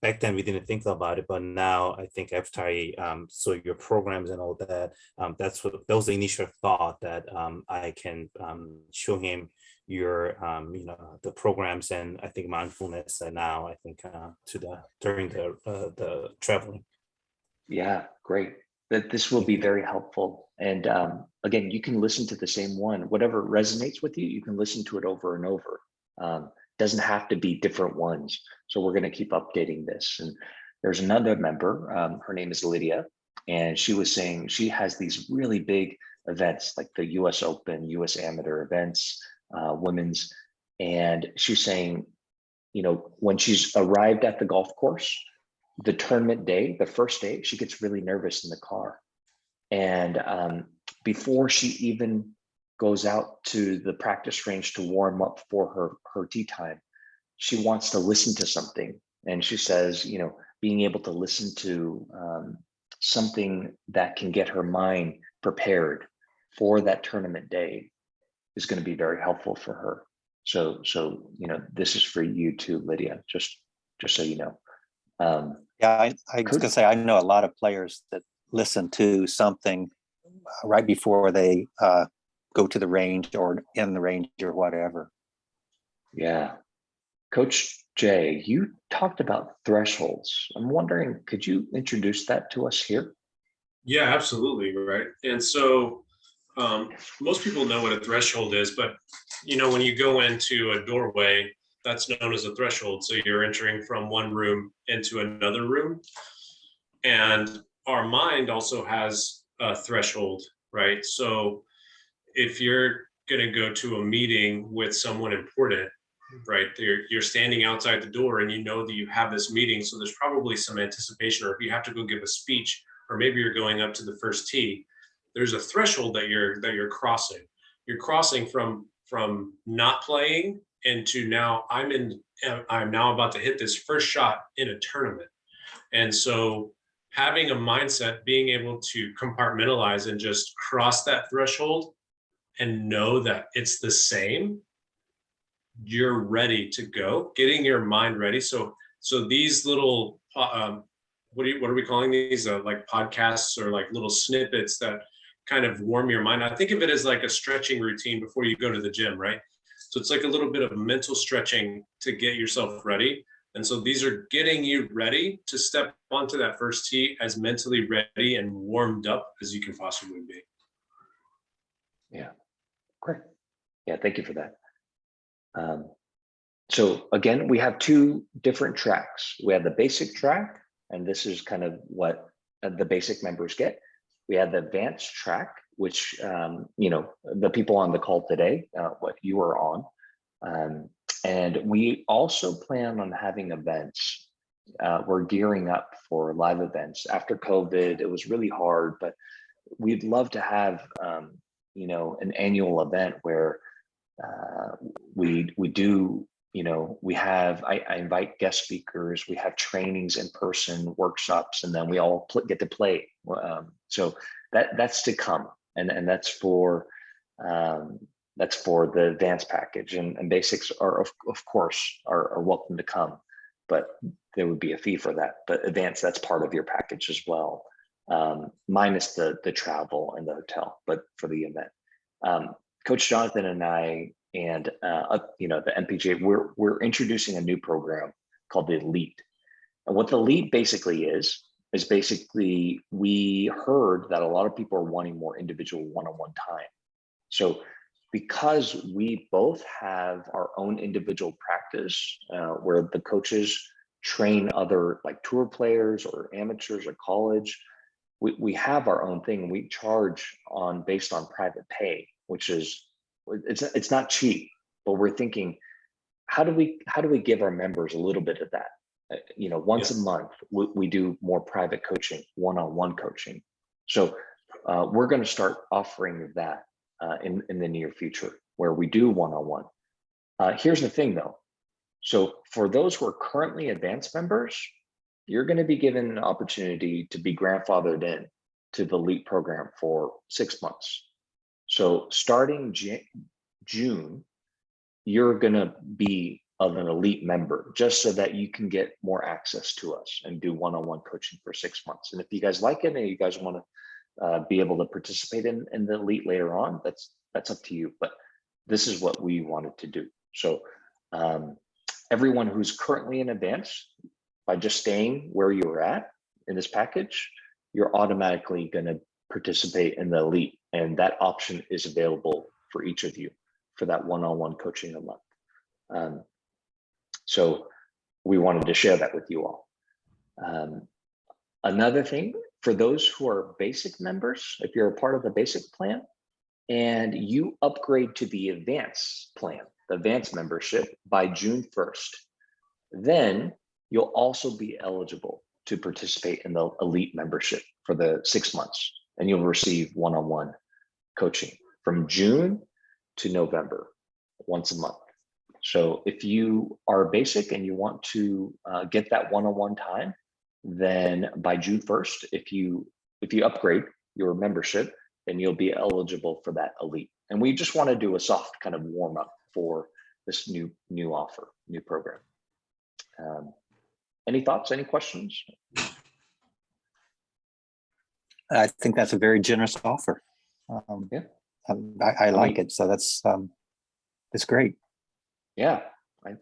back then we didn't think about it, but now I think after I saw your programs and all that, that was the initial thought that I can show him the programs, and I think mindfulness now, I think during the traveling. Yeah, great. That this will be very helpful. And again, you can listen to the same one, whatever resonates with you, you can listen to it over and over. Doesn't have to be different ones. So we're going to keep updating this. And there's another member, her name is Lydia, and she was saying she has these really big events like the US Open, US Amateur events, women's. And she's saying, when she's arrived at the golf course, the tournament day, the first day, she gets really nervous in the car. And before she even goes out to the practice range to warm up for her tee time, she wants to listen to something. And she says, being able to listen to something that can get her mind prepared for that tournament day is going to be very helpful for her. So this is for you too, Lydia, just so you know. Yeah, I was gonna say, I know a lot of players that listen to something right before they go to the range or in the range or whatever. Yeah. Coach Jay, you talked about thresholds. I'm wondering, could you introduce that to us here? Yeah, absolutely. Right. And so most people know what a threshold is, but when you go into a doorway, that's known as a threshold. So you're entering from one room into another room. And our mind also has a threshold, right? So if you're going to go to a meeting with someone important, right, you're standing outside the door and you know that you have this meeting. So there's probably some anticipation, or if you have to go give a speech, or maybe you're going up to the first tee, there's a threshold that you're crossing. You're crossing from not playing into now I'm now about to hit this first shot in a tournament. And so having a mindset, being able to compartmentalize and just cross that threshold and know that it's the same, you're ready to go, getting your mind ready. So these little, what are we calling these? Like podcasts or like little snippets that kind of warm your mind. I think of it as like a stretching routine before you go to the gym, right? So it's like a little bit of mental stretching to get yourself ready. And so these are getting you ready to step onto that first tee as mentally ready and warmed up as you can possibly be. Yeah, great. Yeah, thank you for that. So again, we have two different tracks. We have the basic track, and this is kind of what the basic members get. We have the advanced track, which, you know, the people on the call today, what you are on. And we also plan on having events. We're gearing up for live events. After COVID, it was really hard, but we'd love to have, you know, an annual event where we do, you know, we have, I invite guest speakers, we have trainings in person, workshops, and then we all get to play. So that's to come, and that's for the advanced package, and basics are of course are welcome to come, but there would be a fee for that. But advanced, that's part of your package as well, minus the travel and the hotel, but for the event. Coach Jonathan and I, and you know, the MPGA, we're introducing a new program called the Elite. And what the Elite basically is basically, we heard that a lot of people are wanting more individual one-on-one time. So because we both have our own individual practice, where the coaches train other like tour players or amateurs or college, we have our own thing. We charge based on private pay, which is, it's not cheap, but we're thinking, how do we give our members a little bit of that? You know, once a month, we do more private coaching, one-on-one coaching. So we're going to start offering that in the near future, where we do one-on-one. Here's the thing though. So for those who are currently advanced members, you're going to be given an opportunity to be grandfathered in to the Elite program for 6 months. So starting June, you're going to be of an Elite member, just so that you can get more access to us and do one-on-one coaching for 6 months. And if you guys like it and you guys want to be able to participate in the Elite later on, that's up to you. But this is what we wanted to do. So everyone who's currently in advance, by just staying where you're at in this package, you're automatically going to participate in the Elite, and that option is available for each of you for that one-on-one coaching a month. So we wanted to share that with you all. Another thing, for those who are basic members, if you're a part of the basic plan and you upgrade to the advanced plan, the advanced membership by June 1st, then you'll also be eligible to participate in the Elite membership for the 6 months, and you'll receive one-on-one coaching from June to November, once a month. So if you are basic and you want to get that one-on-one time, then by June 1st, if you upgrade your membership, then you'll be eligible for that Elite. And we just want to do a soft kind of warm up for this new offer, new program. Any thoughts, any questions? I think that's a very generous offer. Yeah. I like it. So that's great. Yeah,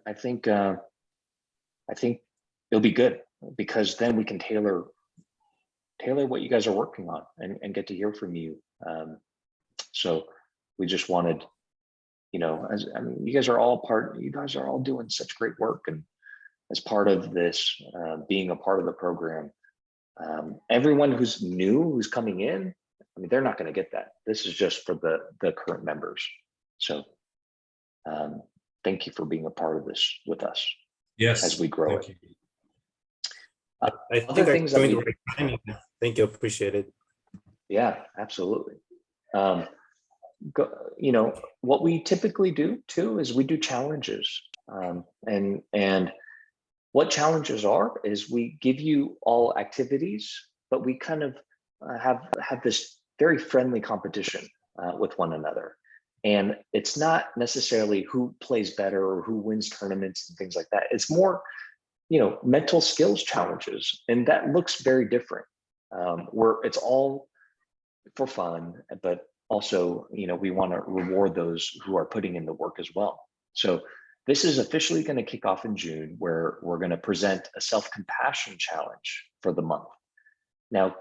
I think it'll be good, because then we can tailor what you guys are working on and get to hear from you. So we just wanted, you know, you guys are all doing such great work, and as part of this, being a part of the program, everyone who's new, who's coming in, I mean, they're not going to get that. This is just for the current members. So thank you for being a part of this with us. Yes, as we grow it. I think Other things that doing we- the right timing. Thank you, appreciate it. Yeah, absolutely. You know, what we typically do too is we do challenges, and what challenges are is we give you all activities, but we kind of have this very friendly competition with one another. And it's not necessarily who plays better or who wins tournaments and things like that. It's more, mental skills challenges. And that looks very different, where it's all for fun, but also, we want to reward those who are putting in the work as well. So this is officially going to kick off in June, where we're going to present a self-compassion challenge for the month. Now,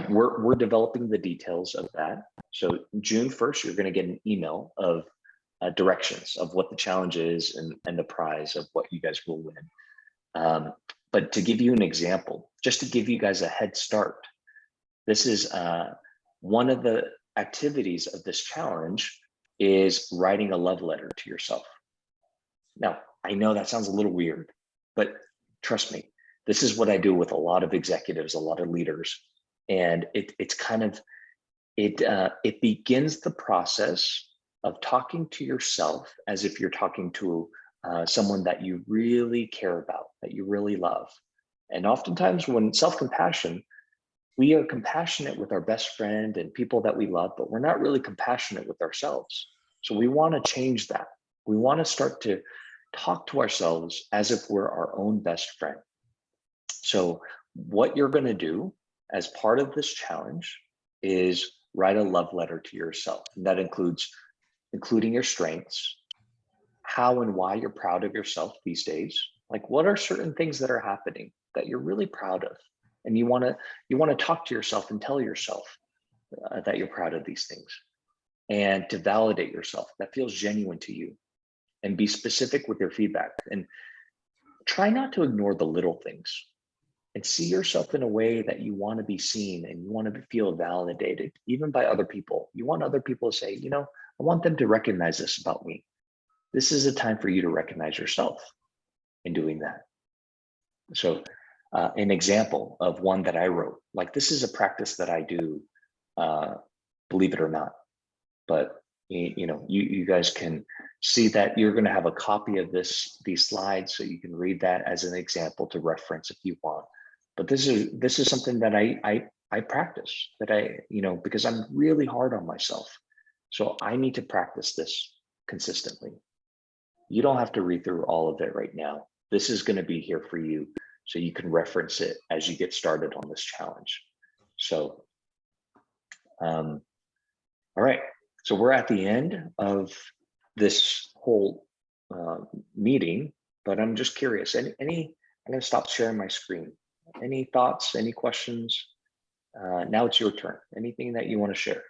we're developing the details of that. So June 1st, you're going to get an email of directions of what the challenge is and the prize of what you guys will win. But to give you an example, just to give you guys a head start, this is one of the activities of this challenge is writing a love letter to yourself. Now, I know that sounds a little weird, but trust me, this is what I do with a lot of executives, a lot of leaders. And it's kind of, it begins the process of talking to yourself as if you're talking to someone that you really care about, that you really love. And oftentimes when self-compassion, we are compassionate with our best friend and people that we love, but we're not really compassionate with ourselves. So we want to change that. We want to start to talk to ourselves as if we're our own best friend. So what you're going to do as part of this challenge is write a love letter to yourself. And that including your strengths, how and why you're proud of yourself these days. Like, what are certain things that are happening that you're really proud of? And you want to talk to yourself and tell yourself that you're proud of these things, and to validate yourself that feels genuine to you, and be specific with your feedback, and try not to ignore the little things, and see yourself in a way that you want to be seen and you want to feel validated, even by other people. You want other people to say, I want them to recognize this about me. This is a time for you to recognize yourself in doing that. So an example of one that I wrote, like, this is a practice that I do, believe it or not, but you guys can see that. You're going to have a copy of these slides, so you can read that as an example to reference if you want. But this is something that I practice, that because I'm really hard on myself. So I need to practice this consistently. You don't have to read through all of it right now. This is going to be here for you, so you can reference it as you get started on this challenge. So, all right. So we're at the end of this whole meeting, but I'm just curious. I'm going to stop sharing my screen. Any thoughts? Any questions? Now it's your turn. Anything that you want to share?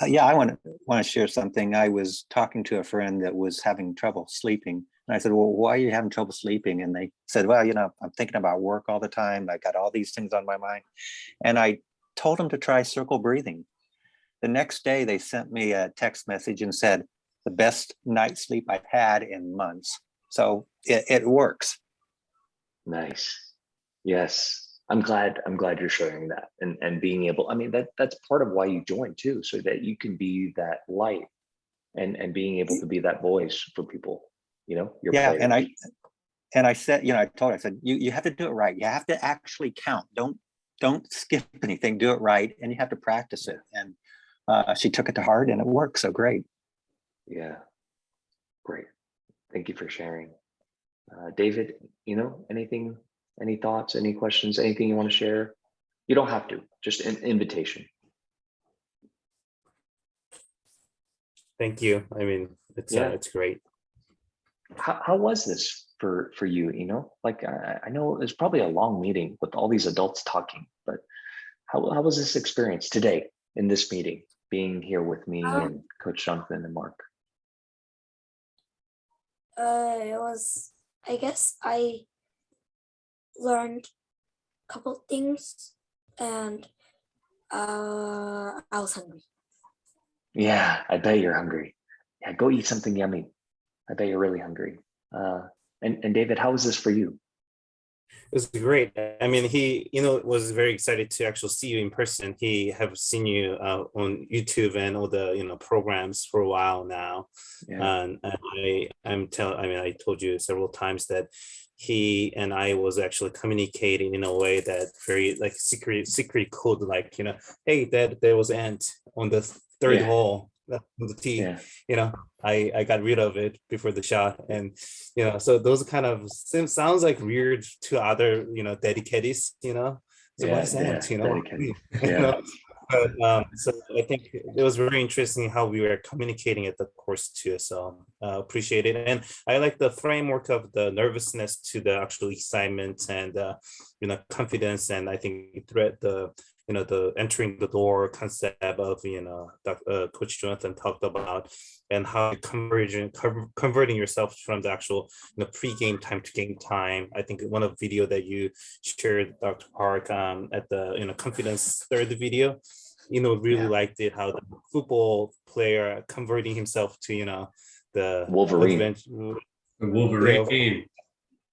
Yeah, I want to share something. I was talking to a friend that was having trouble sleeping. And I said, well, why are you having trouble sleeping? And they said, well, I'm thinking about work all the time. I got all these things on my mind. And I told them to try circle breathing. The next day, they sent me a text message and said, the best night's sleep I've had in months. So it works. Nice. Yes. I'm glad you're sharing that and being able, that's part of why you joined too, so that you can be that light and being able to be that voice for people, your yeah, players. And I said, I said, you have to do it right. You have to actually count. Don't skip anything, do it right. And you have to practice it. And she took it to heart and it worked. So great. Yeah, great. Thank you for sharing. David, anything, any thoughts, any questions, anything you want to share? You don't have to, just an invitation. Thank you. It's great. How was this for you? Like, I know it was probably a long meeting with all these adults talking, but how was this experience today in this meeting, being here with me and Coach Jonathan and Mark? It was, I guess I learned a couple things, and I was hungry. Yeah, I bet you're hungry. Yeah, go eat something yummy. I bet you're really hungry. And David, how was this for you? It was great. I mean, he, was very excited to actually see you in person. He have seen you on YouTube and all the, programs for a while now. Yeah. And I told you several times that he and I was actually communicating in a way that very like secret code, like, hey, there was ant on the third Yeah. hole on the tee. Yeah. I got rid of it before the shot, and so those kind of sounds like weird to other dedicatees, so what is that, Dedicated. you Yeah. know but so I think it was very interesting how we were communicating at the course too, so appreciate it. And I like the framework of the nervousness to the actual excitement and confidence, and I think the entering the door concept of Coach Jonathan talked about, and how converting yourself from the actual pre-game time to game time. I think one of the video that you shared, Dr. Park, at the confidence third video, really liked it, how the football player converting himself to the Wolverine. The Wolverine.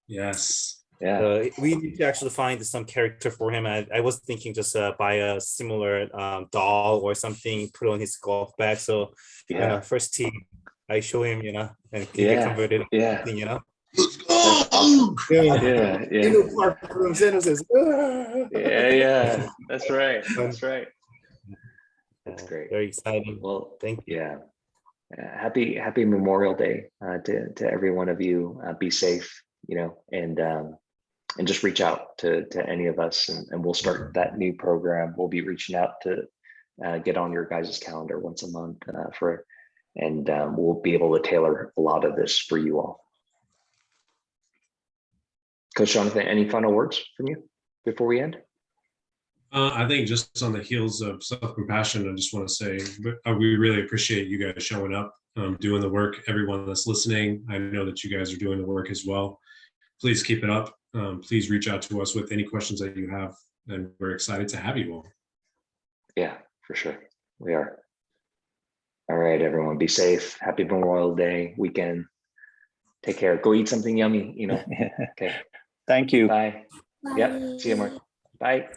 Yes. Yeah. We need to actually find some character for him. I was thinking just buy a similar doll or something, put on his golf bag. So first team, I show him, and he get converted. Yeah. Let's go. Yeah. Says, Yeah. That's right. That's right. That's great. Very exciting. Well, thank you. Yeah. Happy Memorial Day to every one of you. Be safe, and just reach out to any of us, and we'll start that new program. We'll be reaching out to get on your guys' calendar once a month and we'll be able to tailor a lot of this for you all. Coach Jonathan, any final words from you before we end? I think just on the heels of self-compassion, I just want to say we really appreciate you guys showing up, doing the work. Everyone that's listening, I know that you guys are doing the work as well. Please keep it up. Please reach out to us with any questions that you have, and we're excited to have you all. Yeah, for sure. We are. All right, everyone, be safe. Happy Memorial Day weekend. Take care. Go eat something yummy, Okay. Thank you. Bye. Bye. Yep. See you, Mark. Bye.